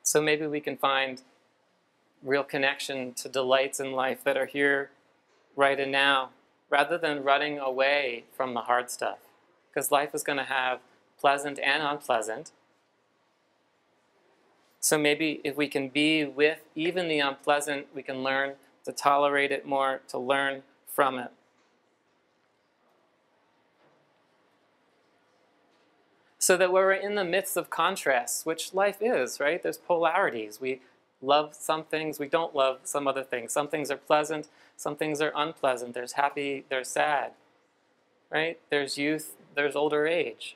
So maybe we can find real connection to delights in life that are here right and now, rather than running away from the hard stuff. Because life is going to have pleasant and unpleasant. So maybe if we can be with even the unpleasant, we can learn to tolerate it more, to learn from it. So that we're in the midst of contrasts, which life is, right? There's polarities. We love some things, we don't love some other things. Some things are pleasant, some things are unpleasant. There's happy, there's sad, right? There's youth, there's older age.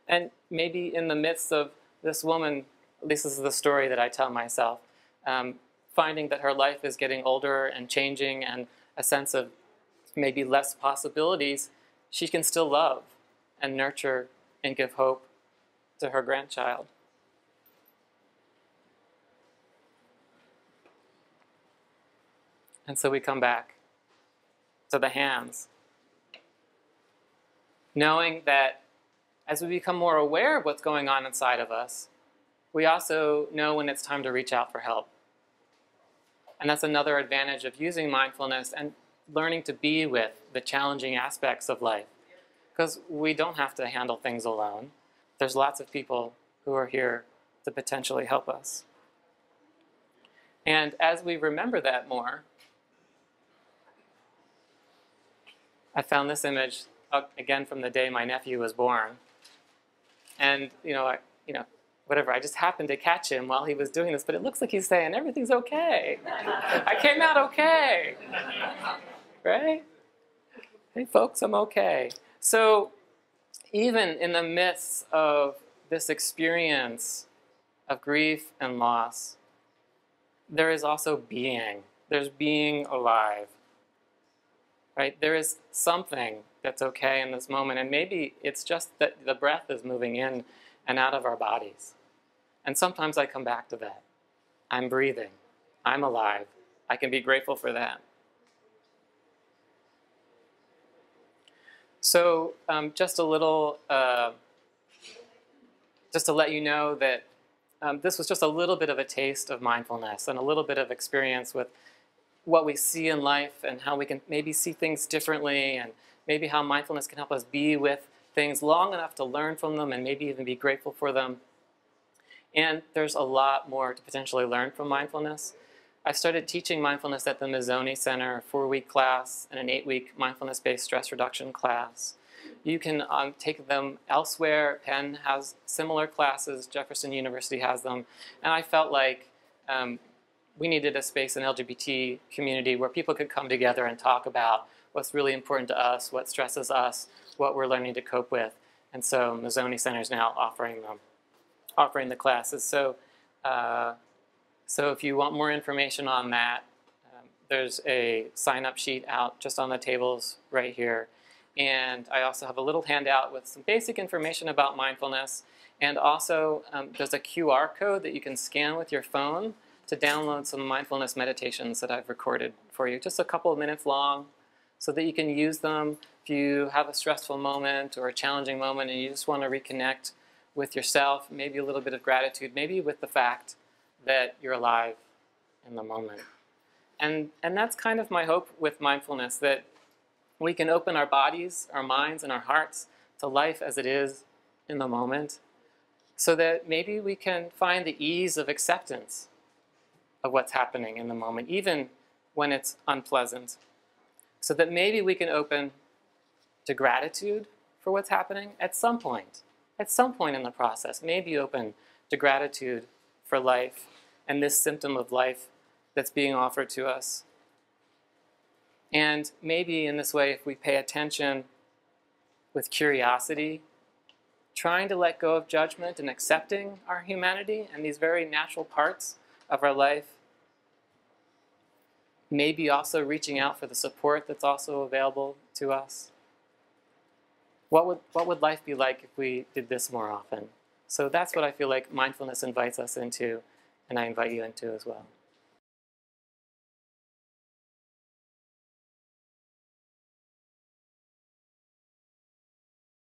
And maybe in the midst of this woman, at least this is the story that I tell myself, finding that her life is getting older and changing and a sense of maybe less possibilities, she can still love and nurture and give hope to her grandchild. And so we come back to the hands, knowing that as we become more aware of what's going on inside of us, we also know when it's time to reach out for help. And that's another advantage of using mindfulness and learning to be with the challenging aspects of life. Because we don't have to handle things alone. There's lots of people who are here to potentially help us. And as we remember that more, I found this image, again, from the day my nephew was born. And, whatever, I just happened to catch him while he was doing this, but it looks like he's saying, everything's okay. I came out okay. Right? Hey, folks, I'm okay. So even in the midst of this experience of grief and loss, there is also being. There's being alive. Right? There is something that's okay in this moment, and maybe it's just that the breath is moving in and out of our bodies. And sometimes I come back to that. I'm breathing. I'm alive. I can be grateful for that. So just a little, just to let you know that this was just a little bit of a taste of mindfulness and a little bit of experience with what we see in life and how we can maybe see things differently, and maybe how mindfulness can help us be with things long enough to learn from them and maybe even be grateful for them. And there's a lot more to potentially learn from mindfulness. I started teaching mindfulness at the Mazzoni Center, a 4-week class and an 8-week mindfulness-based stress reduction class. You can take them elsewhere. Penn has similar classes. Jefferson University has them. And I felt like we needed a space in the LGBT community where people could come together and talk about what's really important to us, what stresses us, what we're learning to cope with. And so Mazzoni Center is now offering the classes. So, so if you want more information on that, there's a sign-up sheet out just on the tables right here. And I also have a little handout with some basic information about mindfulness. And also, there's a QR code that you can scan with your phone to download some mindfulness meditations that I've recorded for you, just a couple of minutes long, so that you can use them if you have a stressful moment or a challenging moment and you just want to reconnect with yourself, maybe a little bit of gratitude, maybe with the fact that you're alive in the moment. And that's kind of my hope with mindfulness, that we can open our bodies, our minds, and our hearts to life as it is in the moment, so that maybe we can find the ease of acceptance of what's happening in the moment, even when it's unpleasant. So that maybe we can open to gratitude for what's happening at some point in the process. Maybe open to gratitude for life and this symptom of life that's being offered to us. And maybe in this way, if we pay attention with curiosity, trying to let go of judgment and accepting our humanity and these very natural parts of our life, maybe also reaching out for the support that's also available to us. What would life be like if we did this more often? So that's what I feel like mindfulness invites us into, and I invite you into as well.